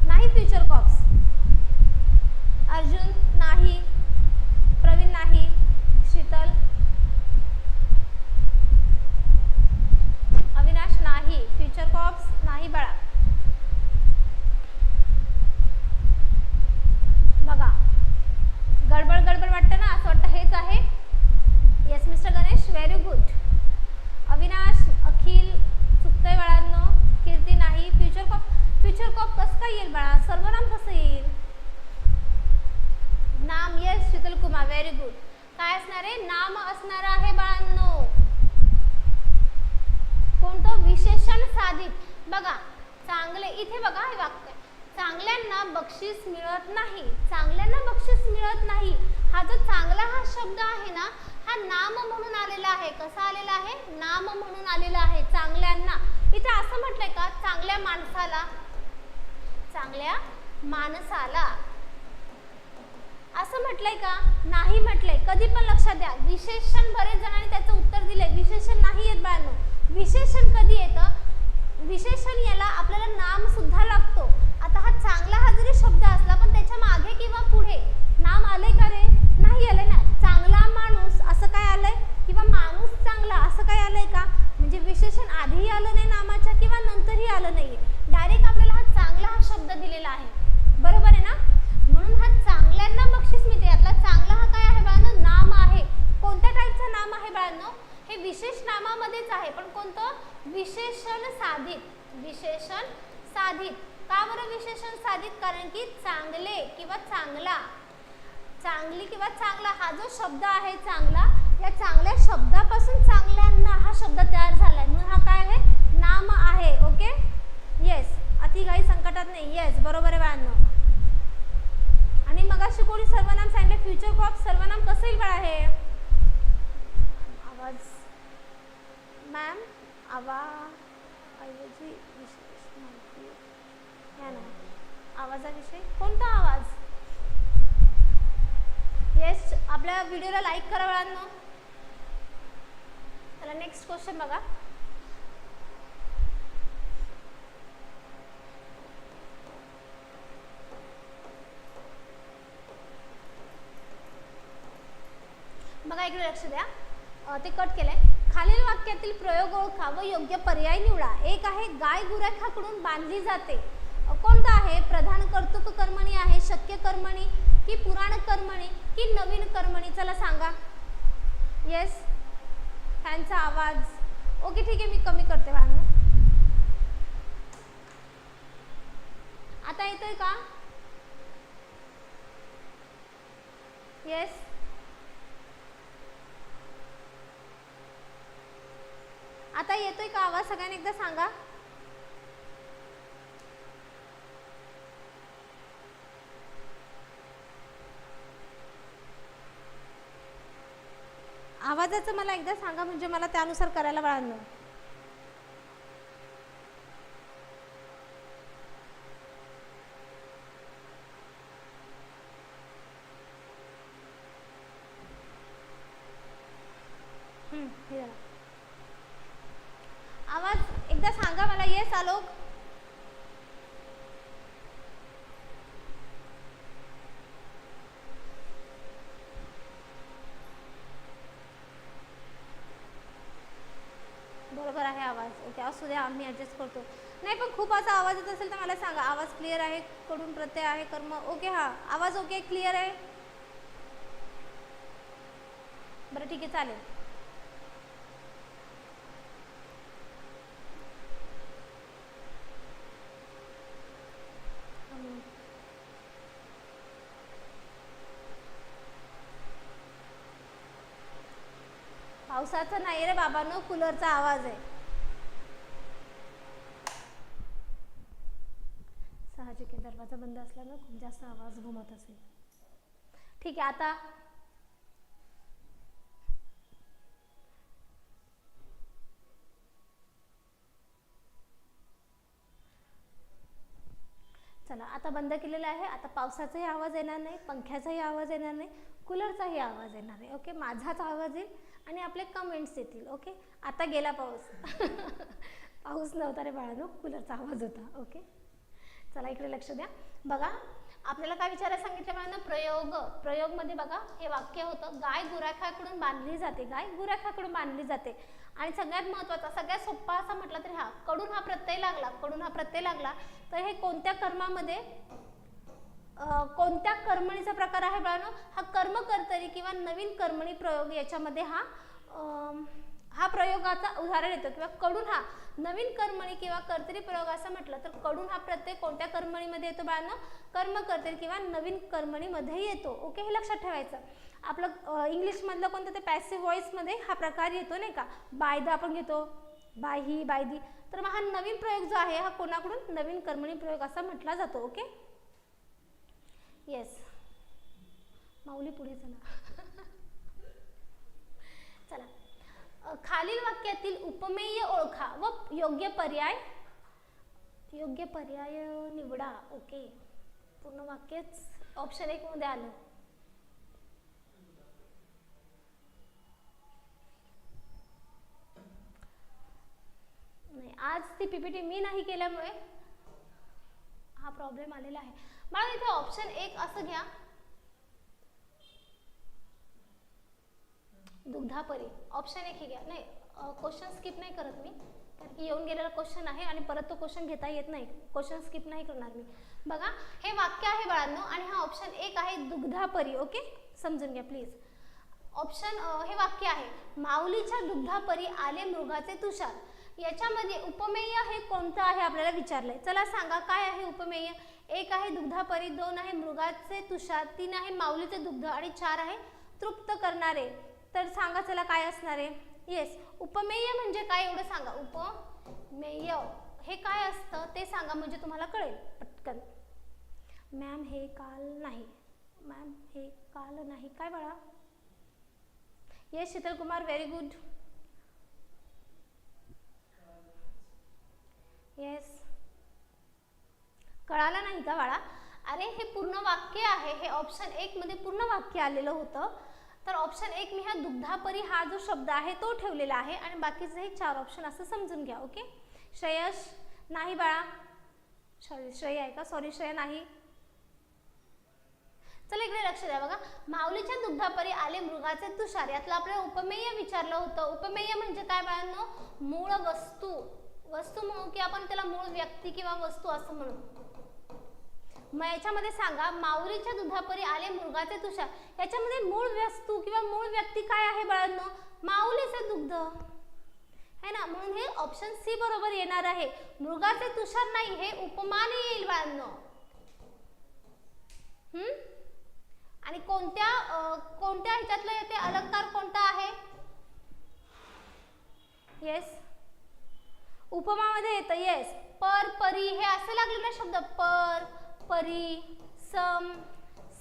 नाही फ्युचर कॉप्स. अर्जुन नाही, प्रवीण नाही, शीतल, अविनाश नाही, फ्युचर कॉप्स नाही बाळा. बघा गडबड वाटतं ना, असं वाटतं हेच आहे. Yes mister Ganesh, very good. Avinash, Akhil चुकतंय बाळांनो. कीर्ती नाही. फ्युचर कॉप कसं काय येईल बाळा? सर्वनाम कसं येईल? नाम. Yes Sheetal Kumar, very good. काय असणार आहे? नाम असणार आहे बाळांनो. कोणतं? विशेषण साधित. बघा चांगले, इथे बघा हे वाक्य, चांगल्यांना बक्षीस मिळत नाही. चांगल्यांना बक्षीस मिळत नाही हा जो चांगला हा शब्द आहे ना, हा नाम म्हणून आलेला आहे. कसा आलेला आहे? नाम म्हणून आलेला आहे. चांगल्यांना. इथे असं म्हटलंय का चांगल्या माणसाला, चांगल्या माणसाला असं म्हटलंय का? नाही म्हटलंय. कधी पण लक्षात द्या, विशेषण बरेच जणांनी त्याचं उत्तर दिलंय, विशेषण नाही येत बाळांनो. विशेषण कधी येतं? विशेषण याला आपल्याला नाम सुद्धा लागतो. आता हा चांगला हा जरी शब्द असला पण त्याच्या मागे किंवा पुढे नाम आलंय का रे? नाही आलंय ना. चांगला माणूस असं काय आलंय किंवा माणूस चांगला असं काय आलंय का? म्हणजे विशेषण आधीही आलं नाही नामाच्या किंवा नंतरही आलं नाहीये. डायरेक्ट आपल्याला हा चांगला हा शब्द दिलेला आहे. बरोबर आहे ना? म्हणून हा चांगल्यांना बक्षीस मिळते. यातला चांगला हा काय आहे बाळांनो? नाम आहे. कोणत्या टाईपचं नाम आहे बाळांनो? हे विशेष नामामध्येच आहे, पण कोणतं? विशेषण साधित. विशेषण साधित. का बरं विशेषण साधित? कारण की चांगले किंवा चांगला, चांगली किंवा चांगला हा जो शब्द आहे चांगला, या चांगल्या शब्दापासून चांगल्यांना हा शब्द तयार झालाय, म्हणून हा काय आहे? नाम आहे. Okay, yes. अति घाई संकटात नाही. येस, बरोबर आहे बाळांनो. आणि मगाशी कोणी सर्वनाम सांगितले? फ्युचर क्रॉप सर्वनाम कसं येईल बाळा हे? आवाज मॅम, ऐवजी विशेष माहिती या ना. आवाजाविषयी कोणता आवाज? येस, आपल्या व्हिडिओला लाईक करा बाळांनो. चला नेक्स्ट क्वेश्चन बघा. बघा इकडे लक्ष द्या. ते कट केलंय. खालील वाक्यातील प्रयोग ओळखा व योग्य पर्याय निवडा. एक आहे गाय गुराख्याकडून बांधली जाते. कोणता आहे? प्रधान कर्तृक कर्मणी आहे, शक्य कर्मणी की पुराण कर्मणी की नवीन कर्मणी? चला सांगा. येस, फॅनचा आवाज. ओके ठीक आहे, मी कमी करते बाळांनो. आता येतोय का? येस, आता येतोय का आवाज? सगळ्यांनी एकदा सांगा. आवाजाचं मला एकदा सांगा, म्हणजे मला त्यानुसार करायला बाळांनो. आवाज एकदा सांगा मला. येस आलोक. बरोबर आहे आवाज. ओके, असू द्या, आम्ही ॲडजस्ट करतो. नाही पण खूप असा आवाज येत असेल तर मला सांगा. आवाज क्लिअर आहे? कडून प्रत्यय आहे, कर्म. ओके, हा आवाज ओके क्लिअर आहे? बरं ठीक आहे, चालेल. पावसाचा नाही रे बाबांनो, कूलरचा आवाज आहे. साहजिक आहे, दरवाजा बंद असल्यानं खूप जास्त आवाज घुमत असेल. ठीक आहे, आता चला, आता बंद केलेलं आहे. आता पावसाचाही आवाज येणार नाही, पंख्याचाही आवाज येणार नाही, कूलरचाही आवाज येणार नाही. ओके, माझाच आवाज येईल आणि आपले कमेंट्स येतील. ओके, आता गेला पाऊस. पाऊस नव्हता रे बाळांनो, कूलरचा आवाज होता. ओके, चला इकडे लक्ष द्या. बघा आपल्याला काय विचारायला सांगितलं बाळांनो? प्रयोग. प्रयोगमध्ये बघा हे वाक्य होतं, गाय गुराख्याकडून बांधली जाते. गाय गुराख्याकडून बांधली जाते. आणि सगळ्यात महत्त्वाचा, सगळ्यात सोप्पा असा म्हटला तरी हा कडून हा प्रत्यय लागला. कडून हा प्रत्यय लागला तर हे कोणत्या कर्मामध्ये, कोणत्या कर्मणीचा प्रकार आहे बाळांनो? हा कर्मकर्तरी किंवा नवीन कर्मणी प्रयोग याच्यामध्ये हा प्रयोगाचा उदाहरण येतो. किंवा कडून हा नवीन कर्मणी किंवा कर्तरी प्रयोग असं म्हटलं तर कडून हा प्रत्यय कोणत्या कर्मणीमध्ये येतो बाळांनो? कर्मकर्तरी किंवा नवीन कर्मणीमध्ये येतो. ओके, हे लक्षात ठेवायचं. आपलं इंग्लिशमधलं कोणतं ते पॅसिव्ह व्हॉइसमध्ये हा प्रकार येतो नाही का? बाय द आपण घेतो, बाय ही, बाय दी. तर मग हा नवीन प्रयोग जो आहे हा कोणाकडून? नवीन कर्मणी प्रयोग असा म्हटला जातो. ओके, येस माऊली पुढे चला. चला, खालील वाक्यातील उपमेय ओळखा व योग्य पर्याय निवडा. ओके, पूर्ण वाक्यच ऑप्शन 1 मध्ये आलं. नाही, आज ती पीपीटी मी नाही केल्यामुळे हा प्रॉब्लेम आलेला आहे. मला इथे ऑप्शन 1 असं घ्या, दुग्धापरी. ऑप्शन 1 हे घ्या. नाही, क्वेश्चन स्किप नाही करत मी, कारण की येऊन गेलेला क्वेश्चन आहे आणि परत तो क्वेश्चन घेता येत नाही. क्वेश्चन स्किप नाही करणार मी. बघा, हे वाक्य आहे बाळांनो आणि हा ऑप्शन 1 आहे दुग्धापरी. ओके, समजून घ्या प्लीज. ऑप्शन हे वाक्य आहे, माऊलीच्या दुग्धापरी आले मृगाचे तुषार. याच्यामध्ये उपमेय हे कोणतं आहे आपल्याला विचारलंय. चला सांगा काय आहे उपमेय. 1 आहे दुग्धापरी, 2 आहे मृगाचे तुषार, 3 आहे माऊलीचे दुग्ध आणि 4 आहे तृप्त करणारे. तर सांगा चला काय असणार आहे. येस, उपमेय म्हणजे काय एवढं सांगा. उपमेय हे काय असतं ते सांगा, म्हणजे तुम्हाला कळेल पटकन. मॅम हे काल नाही, मॅम हे काल नाही. काय बाळा. Yes Sheetal Kumar, very good. Yes, कळाला नाही का बाळा. अरे हे पूर्ण वाक्य आहे, हे ऑप्शन 1 मध्ये पूर्ण वाक्य आलेलं होतं. तर ऑप्शन 1 मी हा दुग्धापरी हा जो शब्द आहे तो ठेवलेला आहे आणि बाकीचे हे 4 ऑप्शन असं समजून घ्या. ओके. श्रेयश नाही बाळा, श्रेय आहे का. सॉरी श्रेय नाही. चला इकडे लक्ष द्या. बघा, माऊलीच्या दुग्धापरी आले मृगाचे तुषार, यातलं आपल्याला उपमेय विचारलं होतं. उपमेय म्हणजे काय बाळांनो, मूळ वस्तू. वस्तू म्हणू की आपण त्याला मूळ व्यक्ती किंवा वस्तू असं म्हणू. मग याच्यामध्ये सांगा, माऊलीच्या दुधापरी आले मृगाचे तुषार, याच्यामध्ये मूळ वस्तू किंवा मूळ व्यक्ती काय आहे बाळांनो, माऊलीचे दुग्ध है ना. म्हणून हे ऑप्शन सी बरोबर येणार आहे. मृगाचे तुषार नाही, हे उपमान येईल बाळांनो. आणि कोणत्या ह्याच्यातलं येते अलंकार कोणता आहे. येस, उपमामध्ये येतं. येस, पर, परी हे असे लागलेले शब्द. पर, परी, सम,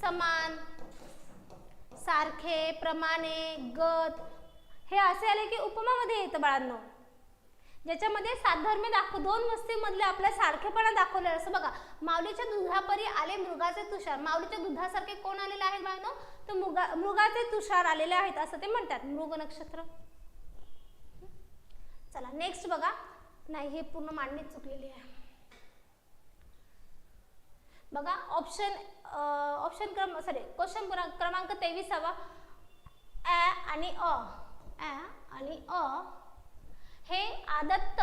समान, सारखे, प्रमाणे, गत हे असे आले की उपमामध्ये येतं बाळांनो. ज्याच्यामध्ये साधर्म्य दोन वस्तीमधले आपल्या सारखेपणा दाखवले. असं बघा, माऊलीच्या दुधापरी आले मृगाचे तुषार. माऊलीच्या दुधासारखे कोण आलेले आहेत बाळांनो, तर मृगाचे तुषार आलेले आहेत असं ते म्हणतात. मृग नक्षत्र. चला नेक्स्ट बघा. नाही, हे पूर्ण मांडणी चुकलेली आहे. बघा, क्वेश्चन क्रमांक 23 आणि हे आदत्त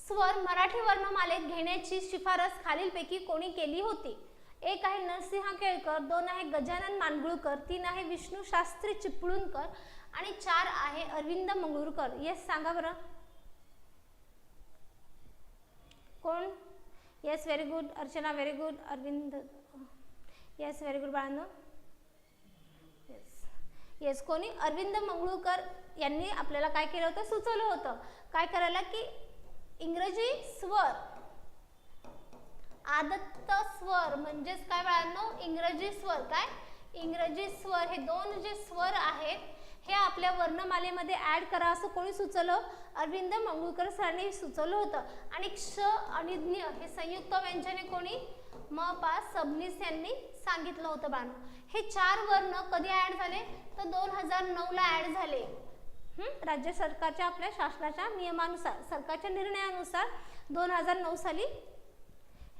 स्वर मराठी वर्णमालेत घेण्याची शिफारस खालीलपैकी कोणी केली होती. 1 आहे नरसिंह केळकर, 2 आहे गजानन मानगुळकर, 3 आहे विष्णू शास्त्री चिपळूणकर आणि 4 आहे अरविंद मंगळूरकर. येस सांगा बरं कोण. Yes, very good. Archana, very good. Arvind, yes, very good बाळांनो. येस, येस, कोणी अरविंद मंगळूरकर यांनी आपल्याला काय केलं होतं, सुचवलं होतं काय करायला की इंग्रजी स्वर, आदत्त स्वर म्हणजेच काय बाळांनो, इंग्रजी स्वर. काय इंग्रजी स्वर, हे 2 जे स्वर आहेत हे आपल्या वर्णमालेमध्ये ऍड करा असं कोणी सुचवलं, अरविंद मंगळूरकर सरांनी सुचवलं होतं. आणि क्ष आणि ज्ञ हे संयुक्त व्यंजने कोणी, म पा सबनीस यांनी सांगितलं होतं बाळांनो. हे 4 वर्ण कधी ऍड झाले, तर 2009 ला ऍड झाले. राज्य सरकारच्या आपल्या शासनाच्या नियमानुसार, सरकारच्या निर्णयानुसार 2009 साली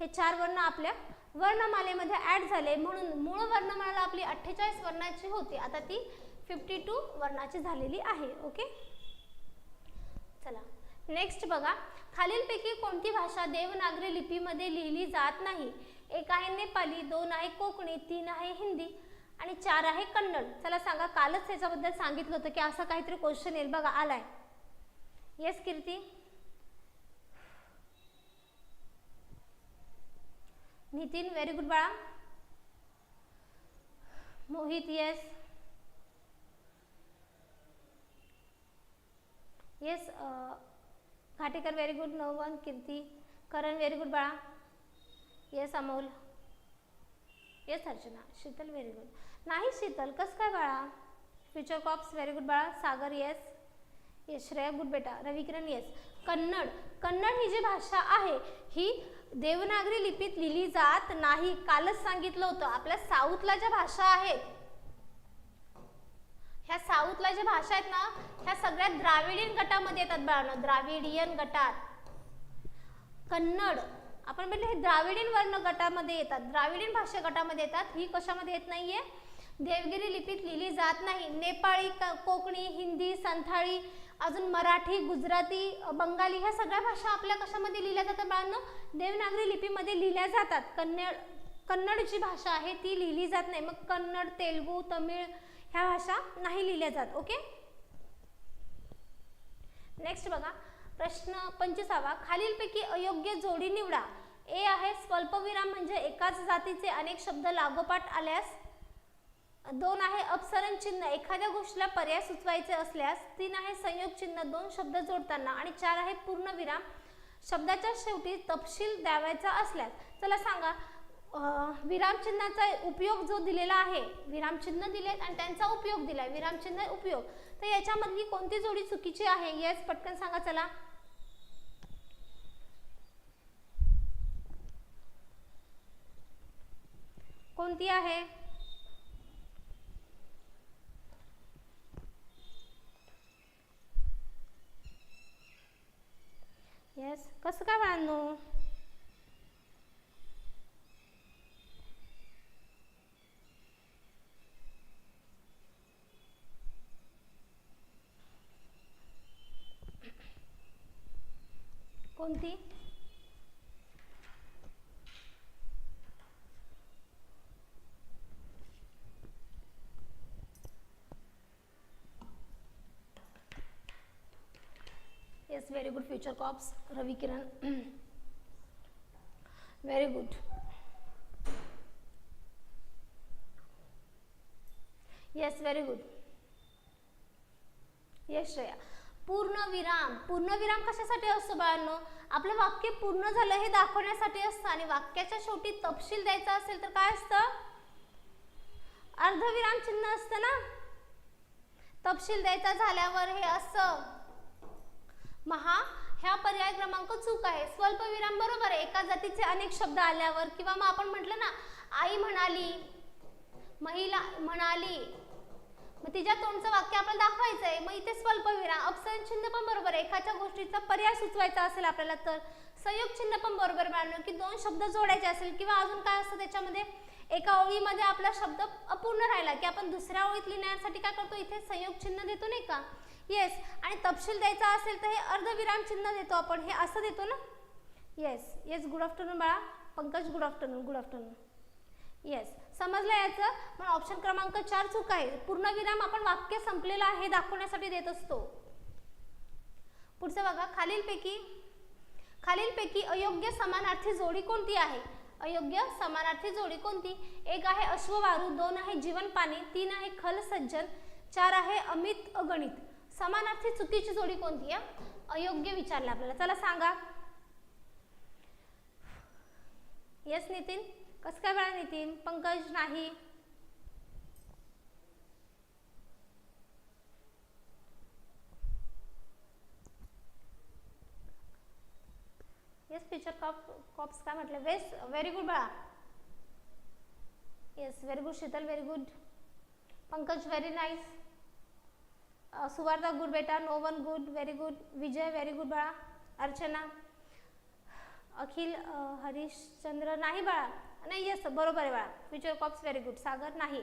हे 4 वर्ण आपल्या वर्णमालेमध्ये ऍड झाले. म्हणून मूळ वर्णमाला आपली 48 वर्णाची होती, आता ती 52 वर्णाची झालेली आहे. ओके. चला नेक्स्ट बघा, खालीलपैकी कोणती भाषा देवनागरी लिपीमध्ये लिहिली जात नाही. 1 आहे नेपाली, 2 आहे कोकणी, 3 आहे हिंदी आणि 4 आहे कन्नड. चला सांगा, कालच याच्याबद्दल सांगितलं होतं की असं काहीतरी क्वेश्चन येईल. बघा आलाय. Yes Kirti. Nitin, very good बाळा. Mohit, yes. Yes, Ghatekar, very good. No one, Kirti, Karan, very good बाळा. Yes, Amol. Yes, Archana. Sheetal, very good. नाही शीतल, कसं काय बाळा. फ्युचर कॉप्स, व्हेरी गुड बाळा. सागर, येस. येस, श्रेया, गुड बेटा. रविकिरण, येस. कन्नड, कन्नड ही जी भाषा आहे ही देवनागरी लिपीत लिहिली जात नाही, कालच सांगितलं होतं. आपल्या साऊथला ज्या भाषा आहेत, ह्या साऊथला ज्या भाषा आहेत ना, ह्या सगळ्या द्राविडियन गटामध्ये येतात बाळांनो, द्राविडियन गटात. कन्नड आपण म्हटलं हे द्राविडियन वर्ण गटामध्ये येतात, द्राविडियन भाषा गटामध्ये येतात. ही कशामध्ये येत नाहीये? देवगिरी लिपीत लिहिली जात नाही. नेपाळी, कोकणी, हिंदी, संथाळी, अजून मराठी, गुजराती, बंगाली ह्या सगळ्या भाषा आपल्या कशामध्ये लिहिल्या जातात बाळांनो? देवनागरी लिपीमध्ये लिहिल्या जातात. कन्नड जी भाषा आहे ती लिहिली जात नाही. मग कन्नड, तेलुगू, तमिळ ह्या भाषा नाही लिहिल्या जात. ओके, नेक्स्ट बघा प्रश्न 25. खालीलपैकी अयोग्य जोडी निवडा. ए आहे स्वल्पविराम म्हणजे एकाच जातीचे अनेक शब्द लागोपाठ आल्यास. 2 आहे अपसरण चिन्ह एखाद्या गोष्टीला पर्याय सुचवायचे असल्यास. 3 आहे संयोग चिन्ह 2 शब्द जोडताना. आणि 4 आहे पूर्णविराम शब्दाच्या शेवटी तपशील द्यावायचा असल्यास. चला सांगा, विरामचिन्हाचा उपयोग जो दिलेला आहे, विरामचिन्ह दिलेत आणि त्यांचा उपयोग दिलाय, विरामचिन्ह उपयोग, तर याच्यामधली कोणती जोडी चुकीची आहे? येस, पटकन सांगा. चला, कोणती आहे? येस, कसं काय बाळांनो? कोणती? Yes, very good future cops, Ravi Kiran, very good. Yes, very good. Yes Shreya. पूर्णविराम, पूर्णविराम कशासाठी असतो बाळांनो? आपलं वाक्य पूर्ण झालं हे दाखवण्यासाठी असतं. आणि वाक्याच्या शेवटी तपशील द्यायचा असेल तर काय असतं? अर्धविराम चिन्ह असतं ना. तपशील द्यायचा झाल्यावर हे असं. महा ह्या पर्याय क्रमांक चूक आहे. स्वल्पविराम बरोबर आहे, एका जातीचे अनेक शब्द आल्यावर. किंवा मग आपण म्हटलं ना, आई म्हणाली, महिला म्हणाली, मग तिच्या तोंडचं वाक्य आपण दाखवायचं आहे. मग इथे स्वल्पविराम, अपसरण चिन्ह पण बरोबर आहे, एखाद्या गोष्टीचा पर्याय सुचवायचा असेल आपल्याला तर. संयोग चिन्ह पण बरोबर मिळालं की 2 शब्द जोडायचे असेल. किंवा अजून काय असतं त्याच्यामध्ये, एका ओळीमध्ये आपला शब्द अपूर्ण राहिला की आपण दुसऱ्या ओळीत लिहिण्यासाठी काय करतो, इथे संयोग चिन्ह देतो नाही का? येस. आणि तपशील द्यायचा असेल तर हे अर्धविराम चिन्ह देतो आपण, हे असं देतो ना. येस येस, गुड आफ्टरनून बाळा. Pankaj, good afternoon. Good afternoon. Yes, समजलं याचं. पण ऑप्शन क्रमांक 4 चूक आहे. पूर्णविराम आपण वाक्य संपलेलं आहे दाखवण्यासाठी देत असतो. पुढचं बघा, खालीलपैकी अयोग्य समानार्थी जोडी कोणती आहे? अयोग्य समानार्थी जोडी कोणती? 1 आहे अश्ववारू, 2 आहे जीवन पाणी, 3 आहे खल सज्जन, 4 आहे अमित अगणित. समानार्थी चुकीची जोडी कोणती आहे? अयोग्य विचारलं आपल्याला. चला सांगा. येस नितीन, कसं काय बाळा नितीन? पंकज नाही. येस, फ्युचर कॉप्स काय म्हटलं? वेस, व्हेरी गुड बाळा. Yes, very good Sheetal, very good. Pankaj, very nice. Suvarna, good बेटा. No one, good, very good. Vijay, very good बाळा. अर्चना, अखिल, हरिश्चंद्र नाही बाळा. नाही, येस बरोबर आहे बाळा. Future cops, very good. Sagar नाही.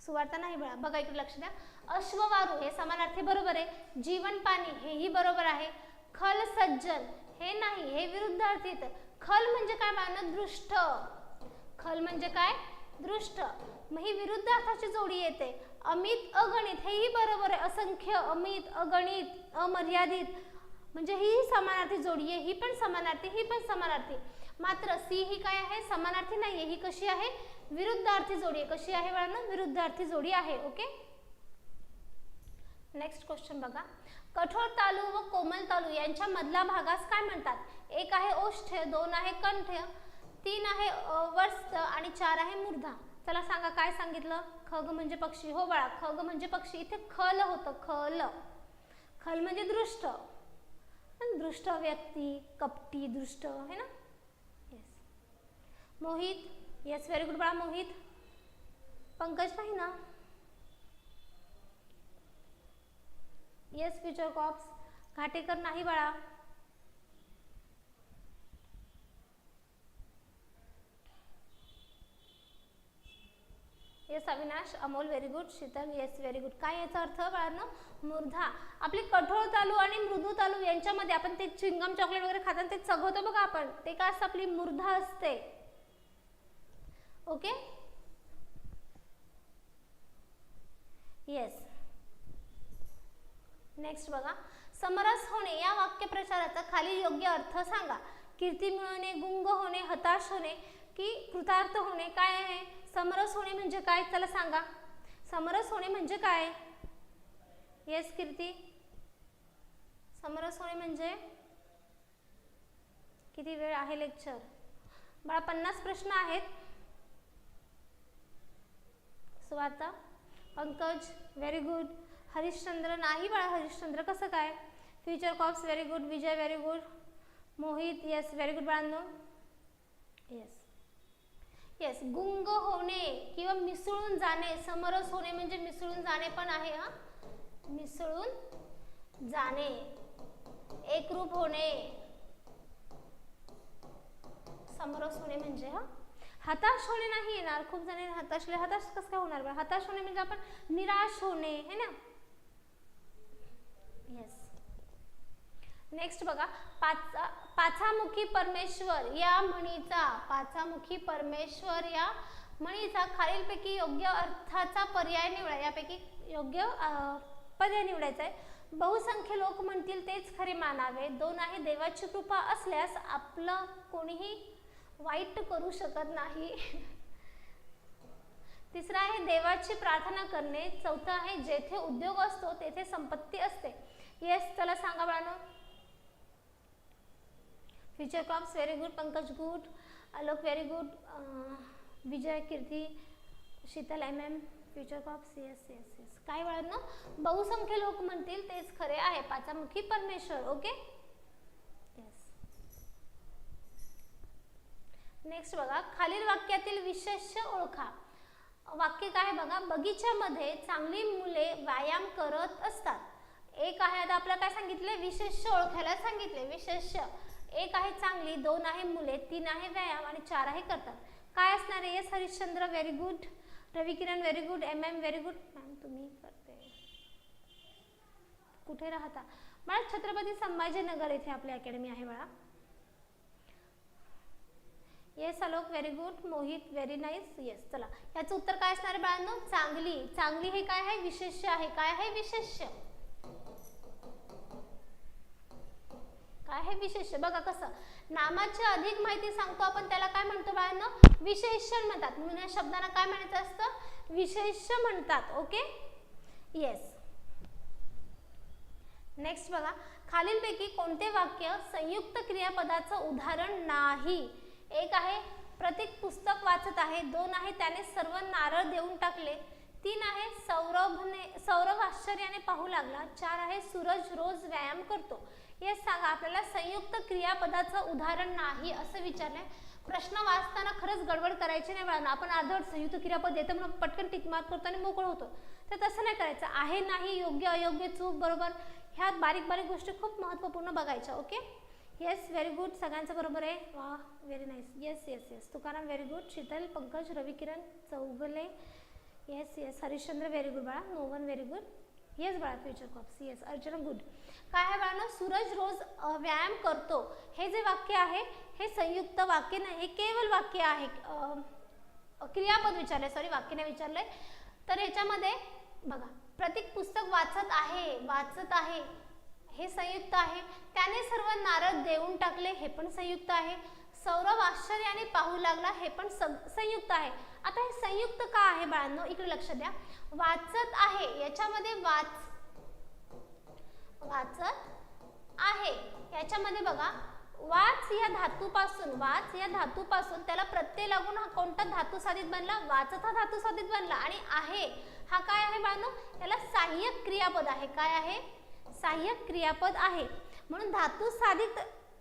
सुवार्ता नाही बाळा. बघा इकडे लक्ष द्या. अश्ववारू हे समानार्थी बरोबर आहे. जीवन पाणी हेही बरोबर आहे. खल सज्जन हे नाही, हे विरुद्धार्थी येतं. खल म्हणजे काय बाळा? दृष्ट. खल म्हणजे काय? दृष्ट. मग ही विरुद्ध अर्थाची जोडी येते. अमित अगणित हेही बरोबर आहे. असंख्य, अमित, अगणित, अमर्यादित म्हणजे ही समानार्थी जोडी आहे. ही पण समानार्थी, ही पण समानार्थी. मात्र सी ही काय आहे? समानार्थी नाहीये. ही कशी आहे? विरुद्धार्थी जोडी आहे. कशी आहे बाळांनो? विरुद्धार्थी जोडी आहे. ओके, नेक्स्ट क्वेश्चन बघा. कठोर तालू व कोमल तालू यांच्या मधला भागास काय म्हणतात? 1 आहे ओष्ठ्य, 2 आहे कंठ, 3 आहे वर्स्त आणि 4 आहे मूर्धा. चला सांगा काय सांगितलं? खग म्हणजे पक्षी. हो बाळा, खग म्हणजे पक्षी. इथे खल होतं. खल, खल म्हणजे दृष्ट. दृष्ट व्यक्ती, कपटी, दृष्ट है ना. मोहित, येस व्हेरी गुड बाळा मोहित. पंकज नाही ना, येस फ्युचर कॉप्स. घाटेकर नाही बाळा. Yes Avinash. Amol very good. Sheetal yes very good. काय याचा अर्थ बाळांनो? मूर्धा. आपली कठोर तालू आणि मृदू तालू यांच्यामध्ये आपण ते चिंगम चॉकलेट वगैरे खाताना ते चघवतो बघा आपण, ते काय असतं? आपली मूर्धा असते. Okay yes. नेक्स्ट बघा, समरस होणे या वाक्यप्रचाराचा खाली योग्य अर्थ सांगा. कीर्ती मिळवणे, गुंग होणे, हताश होणे की कृतार्थ होणे. काय आहे समरस होणे म्हणजे काय? चला सांगा. समरस होणे म्हणजे काय? येस कीर्ती. समरस होणे म्हणजे किती वेळ आहे लेक्चर? बाळा 50 प्रश्न आहेत. Swata, Pankaj very good. हरिश्चंद्र नाही बाळा. हरिश्चंद्र कसं काय? Future cops very good. Vijay very good. Mohit yes very good बाळांनो. Yes yes. गुंग होणे किंवा मिसळून जाणे. समरस होणे म्हणजे मिसळून जाणे पण आहे. हा, मिसळून जाणे, एकरूप होणे. समरस होणे म्हणजे हा. हताश होणे नाही येणार. खूप जण हताश कसं काय होणार? हताश होणे म्हणजे आपण निराश होणे है ना. येस. नेक्स्ट बघा, पाचामुखी परमेश्वर या म्हणीचा, पाचामुखी परमेश्वर या म्हणीचा खालीलपैकी योग्य अर्थाचा पर्याय निवडा. यापैकी योग्य पर्याय निवडायचा आहे. बहुसंख्य लोक म्हणतील तेच खरे मानावे. 2 आहे देवाची कृपा असल्यास आपलं कोणीही वाईट करू शकत नाही. 3 आहे देवाची प्रार्थना करणे. 4 आहे जेथे उद्योग असतो तेथे संपत्ती असते. येस चला सांगा बाळांनो. Future crops very good. Pankaj good. Alok very good. Vijay, Kirti, Sheetal MM. Future crops yes yes yes. काय बाळांनो? बहुसंख्य लोक म्हणतील तेच खरे आहे. पाचामुखी परमेश्वर. Okay yes. नेक्स्ट बघा, खालील वाक्यातील विशेष्य ओळखा. वाक्य काय बघा, बगीच्यामध्ये चांगली मुले व्यायाम करत असतात. एक आहे, आता आपल्याला काय सांगितले? विशेष्य ओळखायला सांगितले. विशेष्य 1 आहे चांगली, 2 आहे मुले, 3 आहे व्यायाम आणि 4 आहे करतात. काय असणार आहे? Yes Harishchandra very good. Ravi Kiran very good. MM very good. Ma'am तुम्ही करते कुठे राहता? बाळा छत्रपती संभाजीनगर येथे आपली अकॅडमी आहे बाळा. Yes Alok very good. Mohit very nice. Yes चला, याचं उत्तर काय असणार आहे बाळांनो? चांगली. चांगली हे काय आहे? विशेष्य आहे. काय आहे? विशेष्य. काय आहे? विशेष्य. बघा कसं नामाची अधिक माहिती सांगतो आपण त्याला काय म्हणतो बाळांनो? विशेषण म्हणतात. म्हणून या शब्दांना काय म्हणायचं असतं? विशेष्य म्हणतात. Okay yes. नेक्स्ट बघा, खालीलपैकी कोणते वाक्य संयुक्त क्रियापदाचं उदाहरण नाही? 1 आहे प्रतीक पुस्तक वाचत आहे. 2 आहे त्याने सर्व नारळ देऊन टाकले. 3 आहे सौरभ आश्चर्याने पाहू लागला. 4 आहे सूरज रोज व्यायाम करतो. हे सांगा आपल्याला संयुक्त क्रियापदाचं उदाहरण नाही असं विचारलंय. प्रश्न वाचताना खरंच गडबड करायची नाही बाळांनो. आपण अर्धवट संयुक्त क्रियापद येतं म्हणून पटकन टिक मार्क करतो आणि मोकळ होतो. तर तसं नाही करायचं. आहे नाही, योग्य अयोग्य, चूक बरोबर, ह्या बारीक बारीक गोष्टी खूप महत्त्वपूर्ण बघायच्या. Okay yes very good. सगळ्यांचं बरोबर आहे. वा very nice. Yes yes yes. Tukaram very good. Sheetal, Pankaj, Ravi Kiran, Chougale yes yes. Harishchandra very good बाळा. No one very good. येस बाळा. Future cops yes. Archana good. काय आहे बाळांनो? सूरज रोज व्यायाम करतो. हे जे वाक्य आहे हे संयुक्त वाक्य नाही, हे केवळ वाक्य आहे. क्रियापद विचारले, सॉरी वाक्य नाही विचारलंय. तर याच्यामध्ये बघा, प्रतीक पुस्तक वाचत आहे, वाचत आहे हे संयुक्त आहे. त्याने सर्व नारळ देऊन टाकले हे पण संयुक्त आहे. सौरभ आश्चर्याने पाहू लागला हे पण संयुक्त आहे. आता हे संयुक्त का आहे बाळांनो? इकडे लक्ष द्या. वाचत आहे याच्यामध्ये वाचत आहे याच्यामध्ये बघा, वाच या धातूपासून त्याला प्रत्यय लागून हा कोणता धातू साधित बनला? वाचत हा धातू साधित बनला. आणि आहे हा काय आहे बाळांनो? याला सहाय्यक क्रियापद आहे. काय आहे? सहाय्यक क्रियापद आहे. म्हणून धातू साधित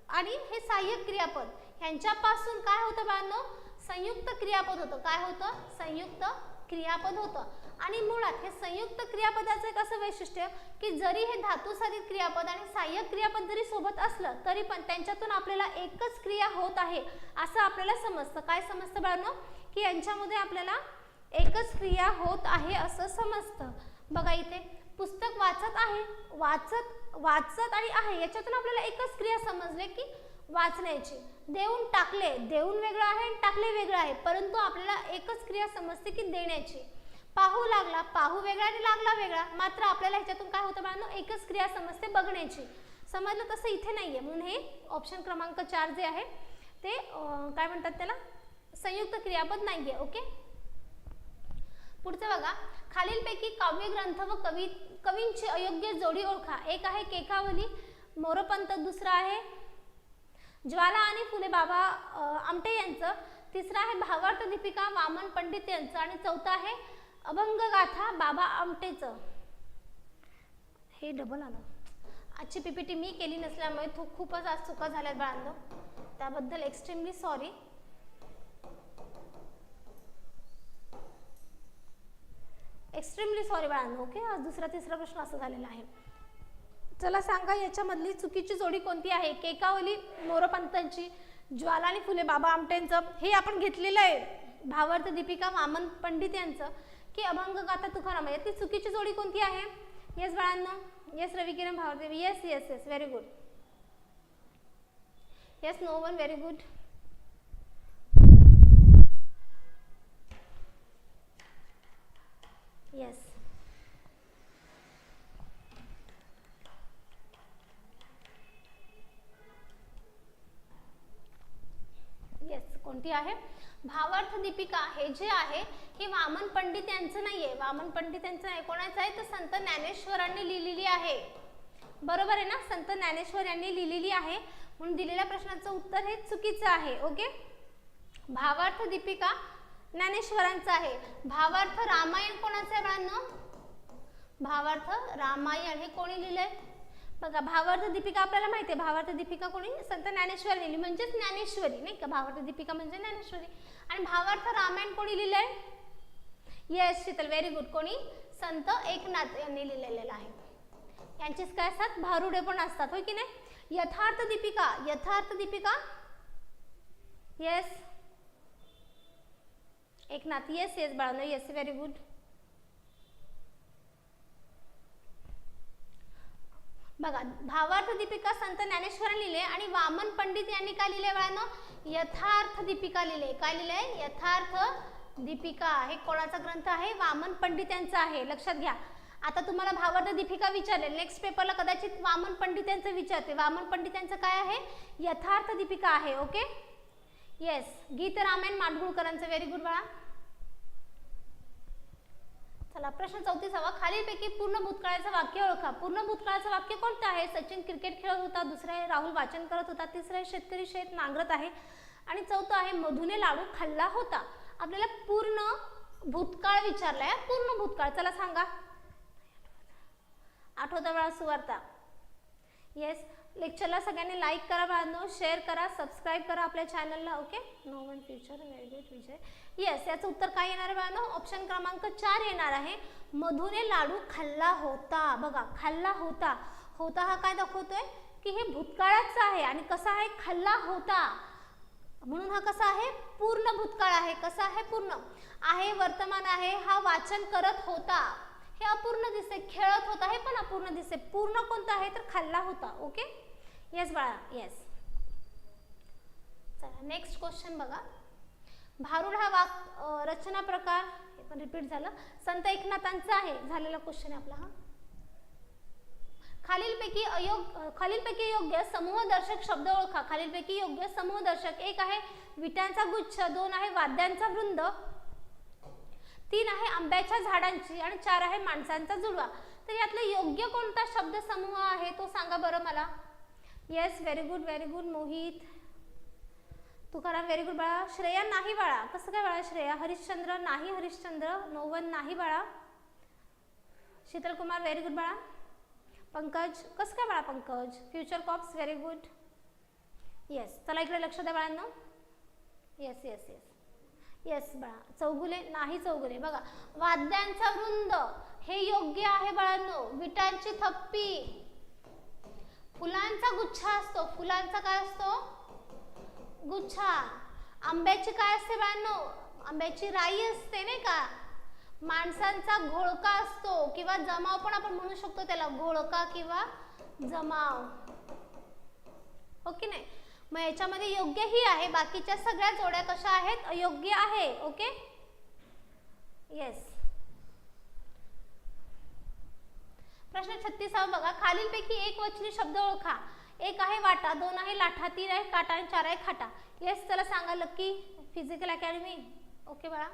आणि हे सहाय्यक क्रियापद यांच्यापासून काय होतं बाळांनो? संयुक्त क्रियापद होतं. काय होतं? संयुक्त क्रियापद होतं. आणि मुळात हे संयुक्त क्रियापदाचं एक असं वैशिष्ट्य की जरी हे धातुसाधित क्रियापद आणि सहाय्यक क्रियापद जरी सोबत असलं तरी पण त्यांच्यातून आपल्याला एकच क्रिया होत आहे असं आपल्याला समजतं. काय समजतं बाळांनो? की यांच्यामध्ये आपल्याला एकच क्रिया होत आहे असं समजतं. बघा इथे पुस्तक वाचत आहे, वाचत आणि आहे याच्यातून आपल्याला एकच क्रिया समजले की वाचण्याची. देऊन टाकले, देऊन वेगळं आहे आणि टाकले वेगळं आहे, परंतु आपल्याला एकच क्रिया समजते की देण्याची. पाहू लागला, पाहू वेगळा आणि लागला वेगळा, मात्र आपल्याला ह्याच्यातून काय होतं बाळांनो? एकच क्रिया समजते बघण्याची. समजलं? तसं इथे नाहीये, म्हणून हे ऑप्शन क्रमांक 4 जे आहे ते काय म्हणतात त्याला? संयुक्त क्रियापद नाहीये. ओके, पुढचं बघा. खालीलपैकी काव्यग्रंथ व कवींची अयोग्य जोडी ओळखा. एक आहे केकावली मोरोपंत, दुसरा आहे ज्वाला आणि फुले बाबा आमटे यांचं, तिसरा आहे भावार्थ दीपिका वामन पंडित यांचं आणि चौथा आहे अभंगगाथा बाबा आमटेचं. हे डबल आलं. आजची पीपीटी मी केली नसल्यामुळे खूपच आज चुका झाल्यात बाळांनो, त्याबद्दल एक्स्ट्रीमली सॉरी. एक्स्ट्रीमली सॉरी बाळांनो. ओके, आज दुसरा तिसरा प्रश्न असं झालेला आहे. चला सांगा याच्यामधली चुकीची जोडी कोणती आहे? केकावली मोरोपंतांची, ज्वाला आणि फुले बाबा आमटेंचं हे आपण घेतलेलं आहे. भावार्थ दीपिका वामन पंडित यांचं की अभंगगाथा तुकाराम, यातली चुकीची जोडी कोणती आहे? येस बाळांनो, येस रविकिरण भावार्थ, yes yes yes, very good. Yes, no one, very good. Yes, yes, कोणती आहे? भावार्थ दीपिका हे जे आहे हे वामन पंडित यांचं नाहीये. वामन पंडित यांचं नाही, कोणाचं आहे? तर संत ज्ञानेश्वरांनी लिहिलेली आहे. बरोबर आहे ना? संत ज्ञानेश्वर यांनी लिहिलेली आहे, म्हणून दिलेल्या प्रश्नाचं उत्तर हे चुकीचं आहे. ओके, भावार्थ दीपिका ज्ञानेश्वरांचं आहे. भावार्थ रामायण कोणाचं आहे बाळांनो? भावार्थ रामायण हे कोणी लिहिलंय? बघा, भावार्थ दीपिका आपल्याला माहिती आहे. भावार्थ दीपिका कोणी? संत ज्ञानेश्वर लिहिली, म्हणजेच ज्ञानेश्वरी नाही का? भावार्थ दीपिका म्हणजे ज्ञानेश्वरी. आणि भावार्थ रामायण कोणी लिहिलंय? Yes Sheetal, very good. कोणी? संत एकनाथ यांनी लिहिलेलं आहे. यांचीच काय असतात? भारुडे पण असतात, होय की नाही? यथार्थ दीपिका, यथार्थ Deepika, yes Eknath, yes yes बाळांनो, येस, व्हेरी गुड. बघा, भावार्थ दीपिका संत ज्ञानेश्वरांनी लिहिले आणि वामन पंडित यांनी काय लिहिले बाळांनो? यथार्थ दीपिका लिहिले. काय लिहिले? यथार्थ दीपिका. हे कोणाचा ग्रंथ आहे? वामन पंडित यांचा आहे. लक्षात घ्या. आता तुम्हाला भावार्थ दीपिका विचारले, नेक्स्ट पेपरला कदाचित वामन पंडित यांचं विचारते. वामन पंडित यांचं काय आहे? यथार्थ दीपिका आहे. Okay, yes. गीत रामायण माडगुळकरांचं, व्हेरी गुड बाळा. चला, प्रश्न 34. खालीलपैकी पूर्ण भूतकाळाचं वाक्य ओळखा. पूर्ण भूतकाळाचं वाक्य कोणतं आहे? सचिन क्रिकेट खेळत होता, दुसरं आहे राहुल वाचन करत होता, तिसरं आहे शेतकरी शेत नांगरत आहे आणि चौथं आहे मधुने लाडू खाल्ला होता. आपल्याला पूर्ण भूतकाळ विचारलाय, पूर्ण भूतकाळ. चला सांगा, आठवता बाळा सुवार्ता? येस. लेक्चरला सगळ्यांनी लाईक करा बाळांनो, शेअर करा, सबस्क्राईब करा आपल्या चॅनलला. Okay, no one future, very good Vijay. Yes, याचं उत्तर काय येणार आहे बाळांनो? ऑप्शन क्रमांक 4 येणार आहे. मधुने लाडू खाल्ला होता. बघा, खाल्ला होता. होता हा काय दाखवतोय? की हे भूतकाळाचं आहे आणि कसा आहे? खाल्ला होता, म्हणून हा कसा आहे? पूर्ण भूतकाळ आहे. कसा आहे? पूर्ण आहे. वर्तमान आहे, हा वाचन करत होता, हे अपूर्ण दिसते. खेळत होता, हे पण अपूर्ण दिसते. पूर्ण कोणता आहे? तर खाल्ला होता. ओके, येस बाळा, येस. चला, नेक्स्ट क्वेश्चन बघा. भारुड हा रचना प्रकार, हे पण रिपीट झालं, संत एकनाथांचा आहे. झालेला क्वेश्चन आहे आपला हा. खालीलपैकी योग्य समूहदर्शक शब्द ओळखा. खालीलपैकी योग्य समूहदर्शक, एक आहे विटांचा गुच्छ, 2 आहे वाद्यांचा वृंद, 3 आहे आंब्याच्या झाडांची आणि 4 आहे माणसांचा जुडवा. तर यातला योग्य कोणता शब्द समूह आहे तो सांगा बरं मला. Yes, very good, very good Mohit. Tukaram, very good बाळा. श्रेया नाही बाळा. कसं काय बाळा? श्रेया. हरिश्चंद्र नाही, हरिश्चंद्र. नोवन नाही बाळा. शीतल कुमार, व्हेरी गुड बाळा. पंकज, कसं काय बाळा? Pankaj. Future cops, very good. Yes, चला इकडे लक्ष द्या बाळांनो. येस येस येस, येस बाळा, चौगुले नाही चौगुले. बघा, वाद्यांचा वृंद हे योग्य आहे बाळांनो. विटांची थप्पी, फुलांचा गुच्छा असतो, फुलांचा काय असतो, गुच्छा. आंब्याची काय असते बाळांनो, आंब्याची राई असते नाही का. माणसांचा घोळका असतो किंवा जमाव पण आपण म्हणू शकतो त्याला, घोळका किंवा जमाव. ओके नाही. मग याच्यामध्ये योग्य ही आहे, बाकीच्या सगळ्या जोड्या कशा आहेत, अयोग्य आहे. Okay yes. प्रश्न 36 बघा, खालीलपैकी एक वचनी शब्द ओळखा. एक आहे वाटा, दोन आहे लाठा, तीन आहे काटा आणि चार आहे खाटा. येस, चला सांगा लक्की फिजिकल अकॅडमी. ओके बाळा,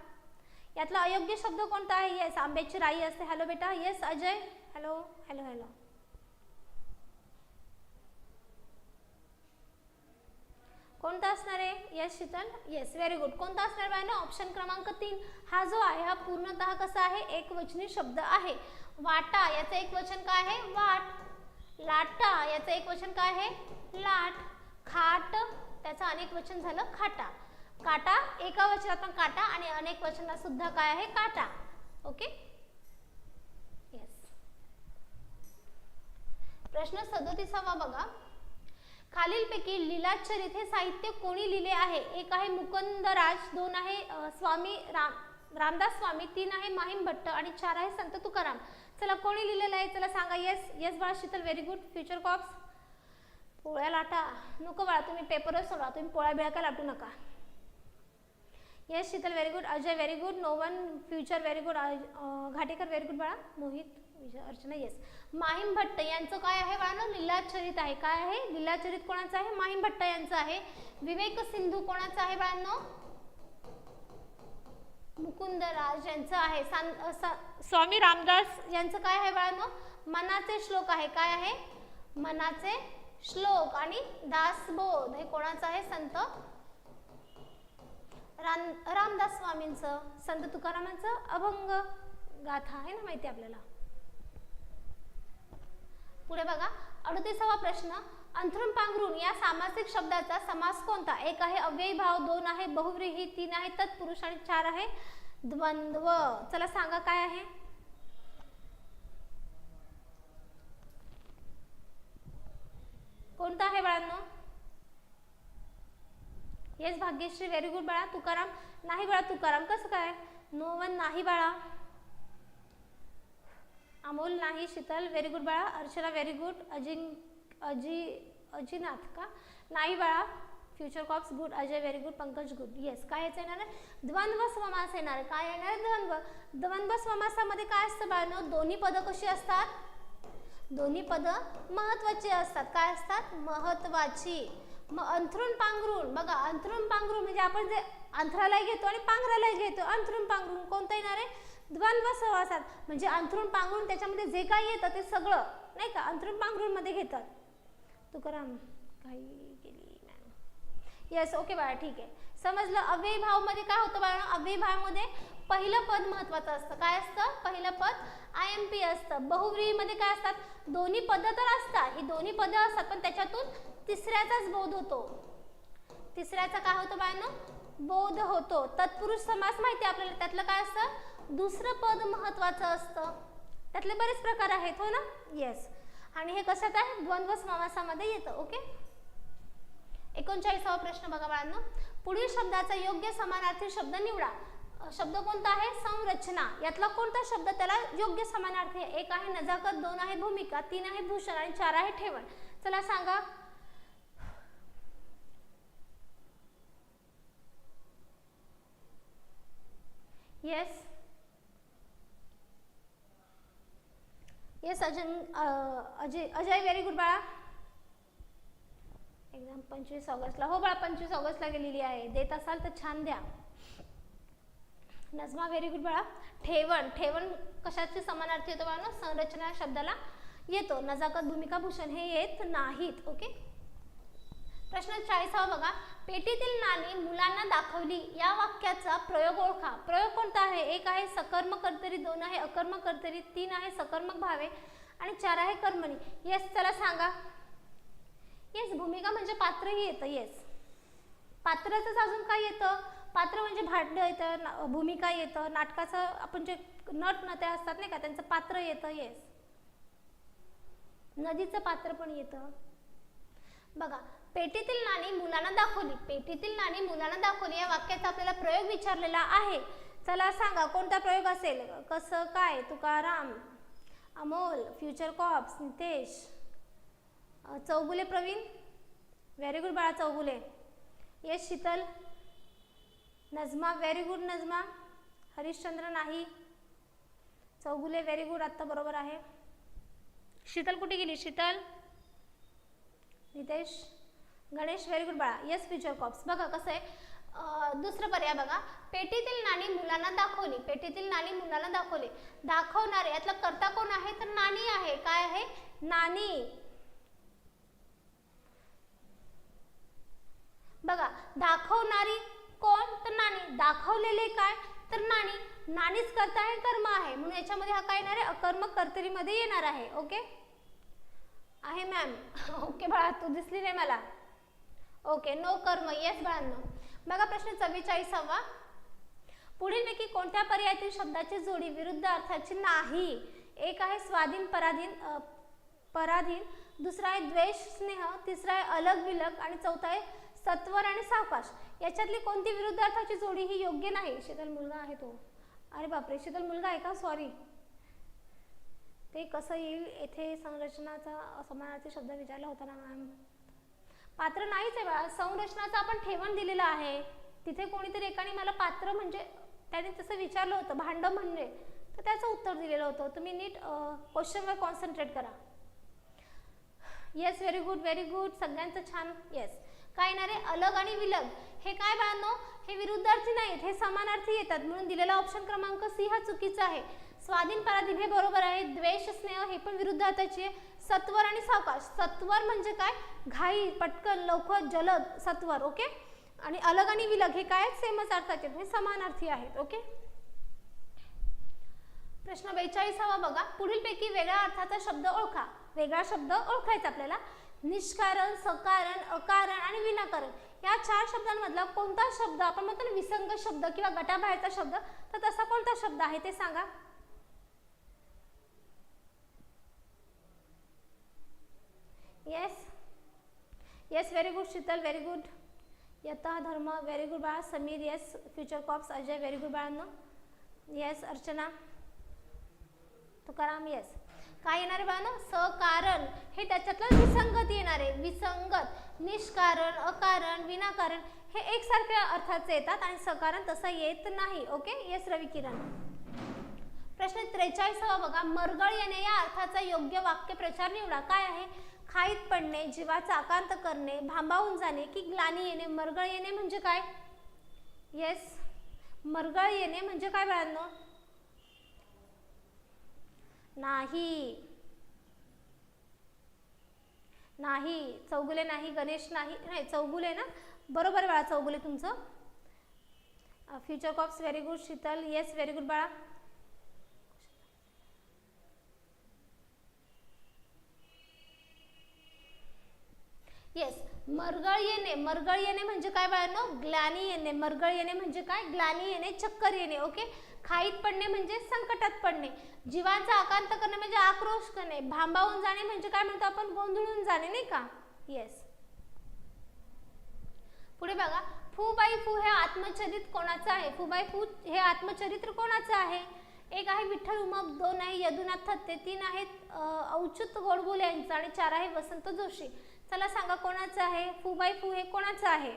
यातला अयोग्य शब्द कोणता आहे. येस, आंब्याची राई असते. हॅलो बेटा. Yes Ajay. Hello hello hello. कोणता असणार आहे. Yes Sheetal. Yes, very good. कोणता असणार आहे ना, ऑप्शन क्रमांक 3. हा जो आहे हा पूर्णतः कसा आहे, एकवचनी शब्द आहे. वाटा याचं एक वचन काय आहे, वाट. लाटा याचं एक वचन काय आहे, लाट. खाट त्याचं अनेक वचन झालं खाटा. काटा एका वचनात पण काटा आणि अनेक वचनात सुद्धा काय आहे, काटा. Okay yes. प्रश्न 37 बघा, खालीलपैकी लीलाचरित हे साहित्य कोणी लिहिले आहे. एक आहे मुकुंदराज, दोन आहे स्वामी रामदास स्वामी, तीन आहे माहीम भट्ट आणि चार आहे संत तुकाराम. चला कोणी लिहिलेलं आहे, चला सांगा. येस येस बाळा Sheetal, very good. Future cops. पोळ्या लाटा नको बाळा, तुम्ही पेपरच सोडा, तुम्ही पोळ्या बिळ्या काय लाटू नका. Yes Sheetal, very good. Ajay, very good. No one future, very good. Ghatekar, very good बाळा. मोहित, विजय, अर्चना. येस, माहीम भट्ट यांचं काय आहे बाळा, लीलाचरित आहे. काय आहे, लीलाचरित कोणाचं आहे, माहीम भट्ट यांचं आहे. विवेक सिंधू कोणाचं आहे बाळांनो, मुकुंदराज यांचं आहे. स्वामी रामदास यांचं काय आहे बाळांनो, मनाचे श्लोक आहे. काय आहे, मनाचे श्लोक. आणि दासबोध हे कोणाचं आहे, संत रामदास स्वामींचं. संत तुकारामांचं अभंग गाथा आहे ना, माहिती आपल्याला. पुढे बघा, 38वा प्रश्न, अंथरूण पांघरूण या सामासिक शब्दाचा समास कोणता. एक आहे अव्ययी भाव, दोन आहे बहुव्रीही, तीन आहे तत्पुरुष आणि चार आहे द्वंद्व. चला सांगा काय आहे. कोणता आहे बाळांनो. येस भाग्यश्री, व्हेरी गुड बाळा. तुकाराम नाही बाळा, तुकाराम कसं काय. नोवन नाही बाळा. अमोल नाही. शीतल, व्हेरी गुड बाळा. Archana, very good. अजिनाथ का नाही बाळा. Future cops, good. Ajay, very good. Pankaj, good. Yes, काय याचं येणार आहे, द्वंद्व समास येणार. काय येणार आहे, द्वंद्व. द्वंद्व समासामध्ये काय असतं बाळांनो, दोन्ही पद कशी असतात, दोन्ही पद महत्वाची असतात. काय असतात, महत्वाची. मग अंथरूण पांघरूण बघा, अंथरूण पांघरूण म्हणजे आपण जे अंथराला घेतो आणि पांघराला घेतो. अंथरूण पांघरूण कोणतं येणार आहे, द्वंद्व समासात. म्हणजे अंथरूण पांघरूण त्याच्यामध्ये जे काही येतं ते सगळं नाही का अंथरूण पांघरूण मध्ये घेतात. तुकाराम काही केली मॅम. येस ओके बाळा, ठीक आहे, समजलं. अव्ययी भाव मध्ये काय होतं बाळा, अव्ययी भाव मध्ये पहिलं पद महत्वाचं असतं. काय असतं, पहिलं पद IMP असतं. बहुव्रीही मध्ये काय असतात, दोन्ही पद तर असतात, ही दोन्ही पद असतात पण त्याच्यातून तिसऱ्याचाच बोध होतो. तिसऱ्याचा काय होतं बाळांनो, बोध होतो. तत्पुरुष समास माहिती आहे आपल्याला, त्यातलं काय असतं, दुसरं पद महत्वाचं असतं. त्यातले बरेच प्रकार आहेत हो ना. येस, आणि हे कशात आहे, द्वंद्व समासामध्ये येतं. ओके, 39वा प्रश्न बघा बाळांनो. पुढील शब्दाचा योग्य समानार्थी शब्द निवडा. शब्द कोणता आहे, संरचना. यातला कोणता शब्द त्याला योग्य समानार्थी आहे. एक आहे नजाकत, दोन आहे भूमिका, तीन आहे भूषण आणि चार आहे ठेवण. चला सांगा. Yes yes Ajay, very good बाळा. एक्झाम 25 ऑगस्टला. हो बाळा, 25 ऑगस्टला गेलेली आहे. देत असाल तर छान द्या. नजमा, व्हेरी गुड बाळा. ठेवण, ठेवण कशाची समानार्थी येतो बाळा, संरचना शब्दाला येतो. नजाकत, भूमिका, भूषण हे येत नाहीत. ओके, प्रश्न 40वा बघा. पेटीतील नाणी मुलांना दाखवली या वाक्याचा प्रयोग ओळखा. प्रयोग कोणता आहे, एक आहे सकर्मक कर्तरी, दोन आहे अकर्मक कर्तरी, तीन आहे सकर्मक भावे आणि चार आहे कर्मणी. येस, चला सांगा. येस, भूमिका म्हणजे पात्रही येतं. येस, पात्राचंच अजून काय येतं, पात्र म्हणजे भांड येतं, भूमिका येतं, नाटकाचं आपण जे नट नट्या असतात नाही का त्यांचं पात्र येतं. येस, नदीचं पात्र पण येतं. बघा, पेटीतील नाणी मुलांना दाखवली, पेटीतील नाणी मुलांना दाखवली या वाक्याचा आपल्याला प्रयोग विचारलेला आहे. चला सांगा कोणता प्रयोग असेल. कसं काय, Tukaram, Amol, future cops, Nitesh, Chougule Praveen, very good बाळा Chougule. Yes Sheetal, Najma, very good Najma. Harishchandra नाही, चौगुले व्हेरी गुड, आत्ता बरोबर आहे. शीतल कुठे गेली, शीतल, नितेश, गणेश व्हेरी गुड बाळा. Yes future cops. बघा कसं आहे, दुसरं पर्याय बघा, पेटीतील नाणी मुलांना दाखवली, पेटीतील नाणी मुलांना दाखवली. दाखवणारे यातला कर्ता कोण आहे तर नाणी आहे. काय आहे, नाणी. बघा, दाखवणारी कोण तर नाणी, दाखवलेले काय तर नाणी, नाणीच कर्ता आहे, कर्म आहे, म्हणून याच्यामध्ये हा काय येणार आहे, अकर्मक कर्तरीमध्ये येणार आहे. ओके आहे मॅम. ओके बाळा, तू दिसली नाही मला. ओके, नो कर्म. येस बाळांनो. बघा प्रश्न 44वा, पुढील पैकी कोणत्या पर्यायातील शब्दाची जोडी विरुद्ध अर्थाची नाही. एक आहे स्वाधीन पराधीन, दुसरा आहे द्वेष स्नेह, तिसरा आहे अलग विलग आणि चौथा आहे सत्वर आणि सावकाश. याच्यातली कोणती विरुद्ध अर्थाची जोडी ही योग्य नाही. शीतल मुलगा आहे तो. अरे बापरे, शीतल मुलगा आहे का, सॉरी. ते कसं येईल, येथे संरचनाचा समानार्थी शब्द विचारला होता ना मॅम. पात्र नाहीच आहे बाळा, संरचनाचं आपण ठेवण दिलेलं आहे. तिथे कोणीतरी एकाने मला पात्र म्हणजे त्याने तसं विचारलं होतं, भांड म्हणजे, तर त्याचं उत्तर दिलेलं होतं. तुम्ही नीट क्वेश्चनवर कॉन्सन्ट्रेट करा. Yes very good, very good, सगळ्यांचं छान. येस, काय येणार आहे, अलग आणि विलग. हे काय बाळांनो, हे विरुद्धार्थी नाहीत, हे समानार्थी येतात, म्हणून दिलेला ऑप्शन क्रमांक सी हा चुकीचा आहे. स्वाधीन पराधीन हे बरोबर आहे. द्वेष स्नेह हे पण विरुद्धार्थाचे आहे. सत्वर आणि सावकाश, सत्वर म्हणजे काय, घाई, पटकन, लवकर, जलद, सत्वर. ओके, आणि अलग आणि विलग हे काय, सेमच अर्थाचे, हे समानार्थी आहेत. ओके, प्रश्न 42वा बघा, पुढीलपैकी वेगळ्या अर्थाचा शब्द ओळखा. वेगळा शब्द ओळखायचा आपल्याला. निष्कारण, सकारण, अकारण आणि विनाकारण या 4 शब्दांमधला कोणता शब्द आपण म्हणतो ना विसंग शब्द किंवा गटाबाहेरचा शब्द, तर तसा कोणता शब्द आहे ते सांगा. Yes yes, very good Sheetal, very good. यथा धर्म, व्हेरी गुड बाळा. Samir, yes. Future cops, Ajay, very good बाळांनो. येस. अर्चना, तुकाराम, येस. काय येणार आहे बाळांनो, सकारण हे त्याच्यातलं विसंगत येणार आहे. विसंगत, निष्कारण, अकारण, विनाकारण हे एकसारख्या अर्थाचे येतात आणि सकारण तसा येत नाही. ओके, येस रवी किरण. प्रश्न 43वा बघा, मरगळ येणे या अर्थाचा योग्य वाक्य प्रचार निवडा. काय आहे, खाईत पडणे, जीवाचा आकांत करणे, भांबावून जाणे की ग्लानी येणे. मरगळ येणे म्हणजे काय, येस, मरगळ येणे म्हणजे काय बाळांनो, नाही, नाही, चौगुले नाही, गणेश नाही, नाही चौगुले ना, बरोबर बाळा चौगुले तुमचं. Future cops, very good. Sheetal, yes, very good बाळा. येस, मरगळ येणे, मरगळ येणे म्हणजे काय बाळांनो, ग्लानी येणे. मरगळ येणे म्हणजे काय, ग्लानी येणे, चक्कर येणे. ओके, खाईत पडणे म्हणजे संकटात पडणे, जीवाचा आकांत करणे म्हणजे आक्रोश करणे, भांबावून जाणे म्हणजे काय म्हणतो आपण, गोंधळून जाणे, नाही का. येस, पुढे बघा, फू बाई फू हे आत्मचरित्र कोणाचं आहे. फू बाई फू हे आत्मचरित्र कोणाचं आहे. एक आहे विठ्ठल उमप, 2 आहे यदुनाथ थत्ते, 3 आहेत अच्युत गोडबोले यांचं आणि 4 आहे वसंत जोशी. चला सांगा कोणाचं आहे, फू बाई फू हे कोणाचं आहे.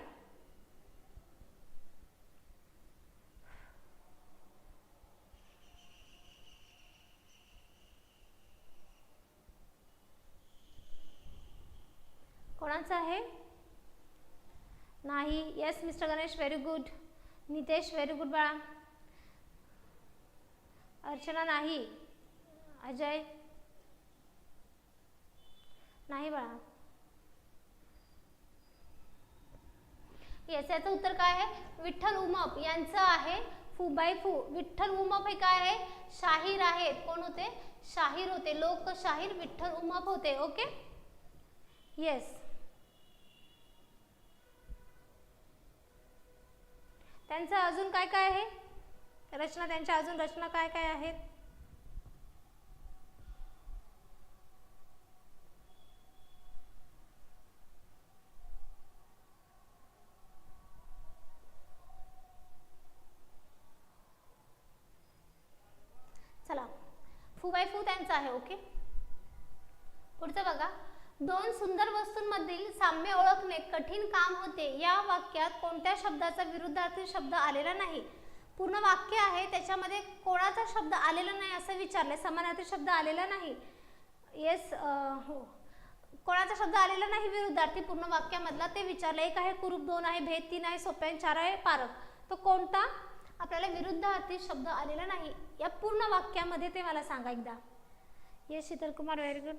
कोणाचं आहे, नाही. Yes mister Ganesh, very good. Nitesh, very good बाळा. अर्चना नाही. अजय नाही बाळा. येस, याचं उत्तर काय आहे, विठ्ठल उमप यांचं आहे फू बाय फू. विठ्ठल उमप हे काय आहे, शाहीर आहेत. कोण होते, शाहीर होते, लोकशाहीर विठ्ठल उमप होते. Okay, yes. त्यांचं अजून काय काय आहे रचना, त्यांच्या अजून रचना काय काय आहेत? चला, फू बाय फू त्यांचं आहे. ओके, पुढचं बघा. दोन सुंदर वस्तूंमधील साम्य ओळखणे कठीण काम होते. या वाक्यात कोणत्या शब्दाचा विरुद्धार्थी शब्द आलेला नाही? पूर्ण वाक्य आहे, त्याच्यामध्ये कोणाचा शब्द आलेला नाही असं विचारलंय, समानार्थी शब्द आलेला नाही. येस, हो, कोणाचा शब्द आलेला नाही विरुद्धार्थी पूर्ण वाक्यामधला ते विचारलं. एक आहे कुरूप, दोन आहे भेद, तीन आहे सोप्यान, चार आहे पारक. तो कोणता आपल्याला विरुद्धार्थी शब्द आलेला नाही या पूर्ण वाक्यामध्ये ते मला सांगा एकदा. Yes Sheetal Kumar, very good.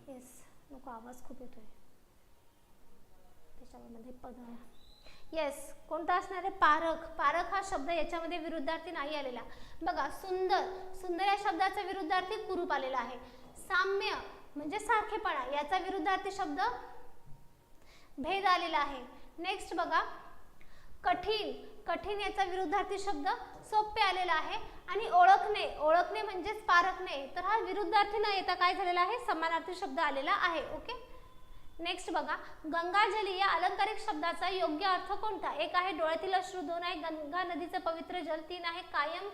Yes, नको आवाज खूप येतोय त्याच्यामध्ये पद. येस, कोणता असणार आहे? पारख. पारख हा शब्द याच्यामध्ये विरुद्धार्थी नाही आलेला. बघा, सुंदर, सुंदर या शब्दाचा विरुद्धार्थी कुरूप आलेला आहे. साम्य म्हणजे सारखेपणा, याचा विरुद्धार्थी शब्द भेद आलेला आहे. नेक्स्ट बघा, कठीण, कठीण याचा विरुद्धार्थी शब्द सोपे आलेला आहे. आणि ओळखणे, ओळखणे म्हणजेच पारखणे, तर हा विरुद्धार्थी न येता काय झालेला आहे? समानार्थी शब्द आलेला आहे. ओके, नेक्स्ट बघा, गंगाजली या अलंकारिक शब्दाचा योग्य अर्थ कोणता? एक आहे डोळ्यातील अश्रू, दोन आहे गंगा नदीचं पवित्र जल, तीन आहे कायम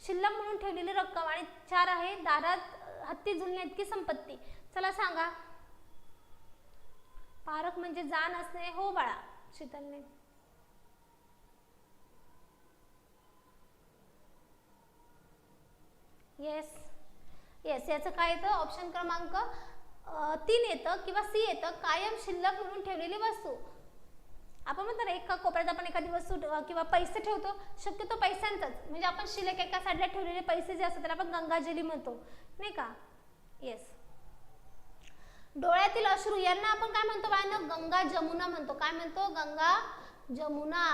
शिल्लक म्हणून ठेवलेली रक्कम, आणि चार आहे दारात हत्ती झुलण्या इतकी संपत्ती. चला सांगा. पारख म्हणजे जाण असणे. हो बाळा, शीतलने. येस, येस, याचं काय येतं? ऑप्शन क्रमांक 3 येतं किंवा सी येतं. कायम शिल्लक म्हणून ठेवलेली वस्तू. आपण म्हणतो ना, एका कोपऱ्यात आपण एखादी वस्तू किंवा पैसे ठेवतो, शक्यतो पैशांचाच, म्हणजे आपण शिल्लक एका साईडला ठेवलेले पैसे जे असतात त्याला आपण गंगाजली म्हणतो, नाही का? येस. डोळ्यातील अश्रू यांना आपण काय म्हणतो बाळांनो? गंगा जमुना म्हणतो. काय म्हणतो? गंगा जमुना.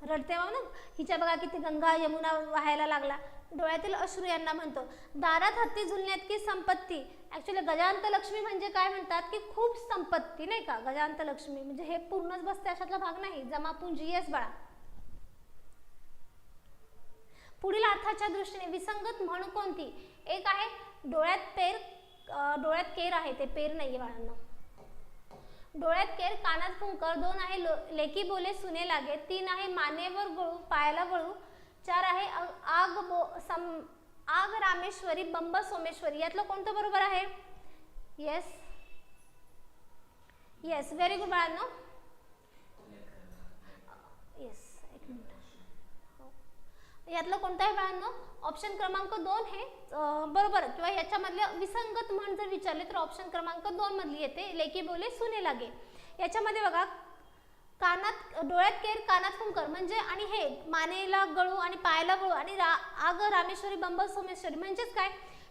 रडते ना, हिच्या बघा किती गंगा यमुना वाहायला लागला. डोळ्यातील अश्रू यांना म्हणतो. दारात हत्ती झुलण्यात की संपत्ती, ऍक्च्युली गजांत लक्ष्मी म्हणजे काय म्हणतात की खूप संपत्ती, नाही का? गजांत लक्ष्मी म्हणजे हे पूर्णच बसते अशातला भाग नाही, जमापुंजी. येस बाळा. पुढील अर्थाच्या दृष्टीने विसंगत म्हण कोणती? एक आहे डोळ्यात पेर, डोळ्यात केर आहे, ते पेर नाहीये बाळांनो. डोळ्यात केर कानात फुंकर, दोन आहे लेकी बोले सुने लागे, तीन आहे मानेवर गळू पायाला वळू, चार आहे आग रामेश्वरी बंब सोमेश्वरी. यातलं कोणतं बरोबर आहे? येस, येस, व्हेरी गुड बाळांनो. येस, एक मिनिट. यातलं कोणतं आहे बाळांनो? ऑप्शन क्रमांक 2 हे बरोबर, किंवा याच्यामधले विसंगत म्हण जर विचारले तर ऑप्शन क्रमांक 2 मधली येते, लेकी बोले सुने लागे. याच्यामध्ये बघा, कानात डोळ्यात केर कानात फुंकर म्हणजे, आणि हे मानेला गळू आणि पायाला वळू, आणि आग रामेश्वरी बंब सोमेश्वरी म्हणजेच काय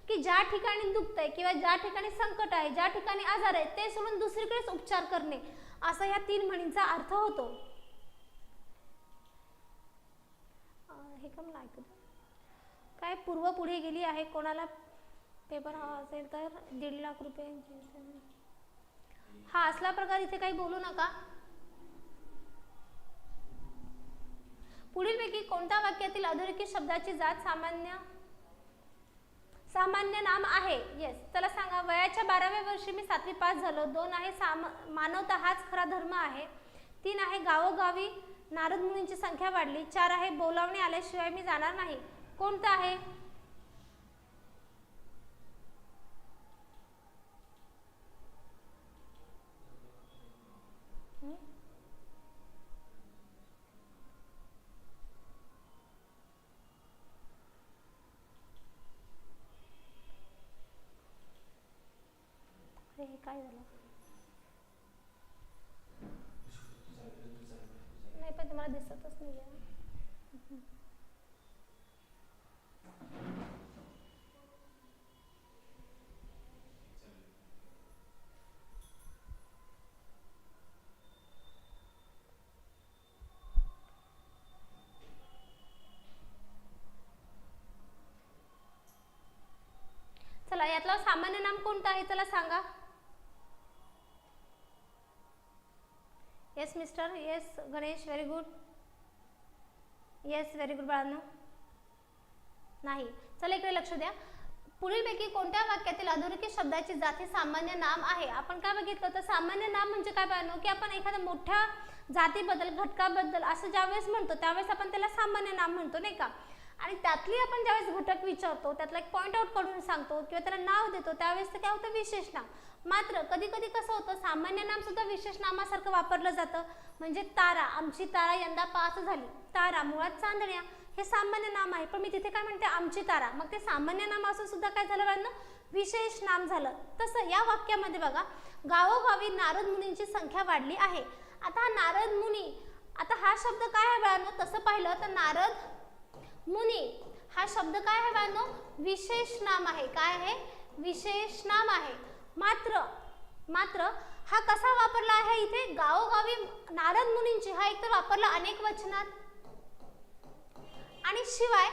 की ज्या ठिकाणी दुखतंय किंवा ज्या ठिकाणी संकट आहे, ज्या ठिकाणी आजार आहे, ते सोडून दुसरीकडेच उपचार करणे, असा या 3 म्हणींचा अर्थ होतो. हे का मला ऐकू काय? पूर्व पुढे गेली आहे. कोणाला पेपर हवा असेल तर 1.5 लाख रुपये. हा असला प्रकार इथे काही बोलू नका. पुढीलपैकी कोणत्या वाक्यातील अधोरेखित शब्दाची जात सामान्य नाम आहे? येस, चला सांगा. वयाच्या 12व्या वर्षी मी 7वी पास झालो. 2 आहे मानवता हाच खरा धर्म आहे. 3 आहे गावोगावी नारद मुनींची संख्या वाढली. 4 आहे बोलावणे आल्याशिवाय मी जाणार नाही. कोणतं आहे? हे काय झालं? नाही, पण तुम्हाला दिसतच नाही आहे. सामान्य नाम कोणतं आहे चला सांगा. Yes mister, yes Ganesh, very good. Yes very good बाळांनो. नाही. चला इकडे लक्ष द्या. पुढीलपैकी कोणत्या वाक्यातील अधोरेखित शब्दाची जात हे सामान्य नाम आहे. आपण काय बघितलं तर सामान्य नाम म्हणजे काय बाळांनो की आपण एखाद्या मोठ्या जातीबद्दल घटकाबद्दल असं ज्यावेळेस म्हणतो त्यावेळेस आपण त्याला सामान्य नाम म्हणतो नाही का. आणि त्यातली आपण ज्यावेळेस घटक विचारतो त्यातला एक पॉईंट आउट करून सांगतो किंवा त्याला नाव देतो त्यावेळेस ते काय होतं विशेष नाम. मात्र कधी कधी कसं होतं सामान्य नाम सुद्धा विशेष नामासारखं वापरलं जातं. म्हणजे तारा, आमची तारा यंदा पास झाली. तारा मुळात चांदण्या हे सामान्य नाम आहे पण मी तिथे काय म्हणते आमची तारा, मग ते सामान्य नाम असून सुद्धा काय झालं बाळांनो विशेष नाम झालं. तसं या वाक्यामध्ये बघा गावोगावी नारद मुनींची संख्या वाढली आहे. आता नारद मुनी, आता हा शब्द काय आहे बाळांनो तसं पाहिलं तर नारद मुनी हा शब्द काय आहे बाळांनो विशेष नाम आहे. काय आहे विशेष नाम आहे. मात्र हा कसा वापरला आहे इथे गावोगावी नारद मुनींची हा एकतर वापरला अनेक वचनात आणि शिवाय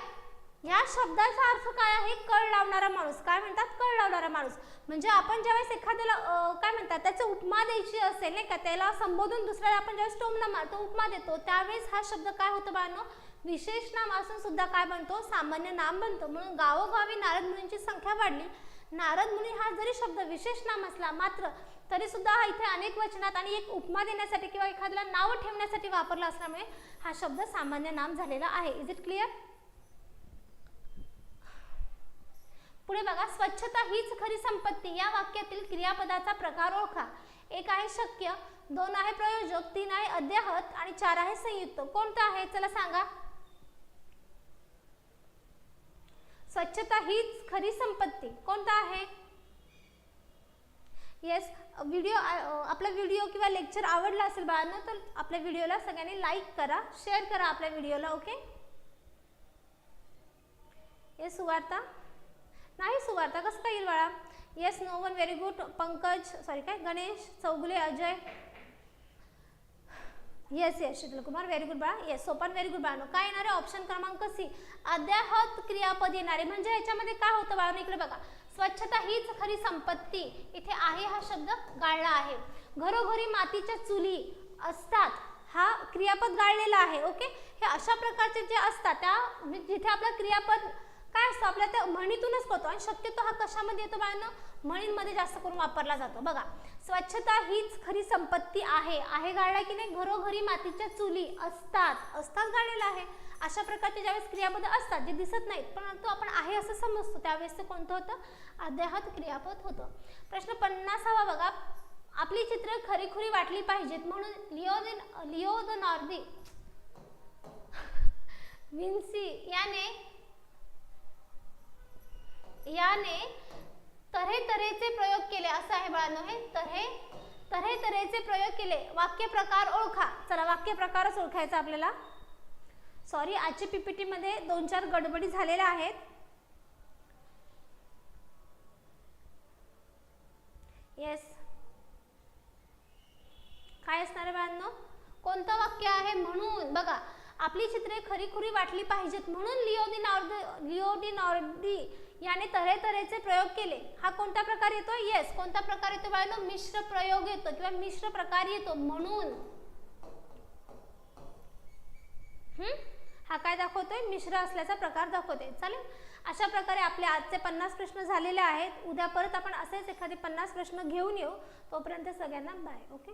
या शब्दाचा अर्थ काय आहे कळ लावणारा माणूस. काय म्हणतात कळ लावणारा माणूस. म्हणजे आपण ज्यावेळेस एखाद्याला काय म्हणतात त्याची उपमा द्यायची असेल नाही का त्याला संबोधून दुसऱ्याला आपण ज्यावेळेस टोमणा मारतो उपमा देतो त्यावेळेस हा शब्द काय होतो बाळांनो विशेष नाम असून सुद्धा काय बनतो सामान्य नाम बनतो. म्हणून गावोगावी नारद मुनींची संख्या वाढली. नारद मुनी हा जरी शब्द विशेष नाम असला मात्र तरी सुद्धा हा इथे अनेक वचनात आणि एक उपमा देण्यासाठी किंवा एखाद्याला नाव ठेवण्यासाठी वापरला असल्यामुळे हा शब्द सामान्य नाम झालेला आहे. Is it clear. पुढे बघा स्वच्छता हीच खरी संपत्ती या वाक्यातील क्रियापदाचा प्रकार ओळखा. 1 आहे शक्य, 2 आहे प्रयोजक, 3 आहे अध्याहत आणि 4 आहे संयुक्त. कोणतं आहे चला सांगा. स्वच्छता हीच खरी संपत्ती कोणता आहे. येस व्हिडिओ आपला व्हिडिओ किंवा लेक्चर आवडला असेल बाळांनो तर आपल्या व्हिडिओला सगळ्यांनी लाईक करा, शेअर करा आपल्या व्हिडिओला. ओके. येस सुवार्ता नाही सुवार्ता कसं काय येईल बाळा. Yes no one very good. Pankaj sorry काय Ganesh, Chougule, Ajay. Yes yes Sheetal Kumar very good बाळा. येस सोपान व्हेरी गुड बाळांनो. काय येणार आहे ऑप्शन क्रमांक सी अध्याहत क्रियापद येणारे. म्हणजे याच्यामध्ये काय होतं बाळांनो इकडे बघा स्वच्छता हीच खरी संपत्ती इथे आहे हा शब्द गाळला आहे. घरोघरी मातीच्या चुली असतात हा क्रियापद गाळलेला आहे. ओके. हे अशा प्रकारचे जे असतात त्या जिथे आपला क्रियापद काय असतं आपल्या त्या म्हणीतूनच करतो आणि शक्यतो हा कशामध्ये येतो बाळांनो म्हणींमध्ये जास्त करून वापरला जातो. बघा स्वच्छता हीच खरी संपत्ती आहे. आहे गाळला की नाही. घरोघरी मातीच्या चुली असतात गाळलेला आहे. अशा प्रकारचे ज्यावेळेस क्रियापद असतात जे दिसत नाहीत परंतु आपण आहे असं समजतो त्यावेळेस ते कोणतं होतं अध्याहत क्रियापद होतं. प्रश्न 50वा बघा आपली चित्र खरीखुरी वाटली पाहिजेत म्हणून लिओनार्दो विन्सी याने तऱ्हेतऱ्हेचे प्रयोग केले असं आहे बाळांनो. हे तऱ्हेतऱ्हेचे प्रयोग केले. वाक्य प्रकार ओळखा. चला वाक्य प्रकारच ओळखायचा आपल्याला. सॉरी आजची पीपीटी मध्ये 2-4 गडबडी झालेल्या आहेत. येस काय असणार आहे बाळांनो कोणतं वाक्य आहे म्हणून बघा आपली चित्रे खरीखुरी वाटली पाहिजेत म्हणून लिओनार्दो याने तऱ्हेतऱ्हेचे प्रयोग केले. हा कोणता प्रकार येतो. येस कोणता प्रकार येतो बाळांनो मिश्र प्रयोग येतो किंवा मिश्र प्रकार येतो. म्हणून हा काय दाखवतोय मिश्र असल्याचा प्रकार दाखवतोय. चालेल. अशा प्रकारे आपले आजचे 50 प्रश्न झालेले आहेत. उद्या परत आपण असेच एखादे 50 प्रश्न घेऊन येऊ. तोपर्यंत सगळ्यांना बाय. ओके.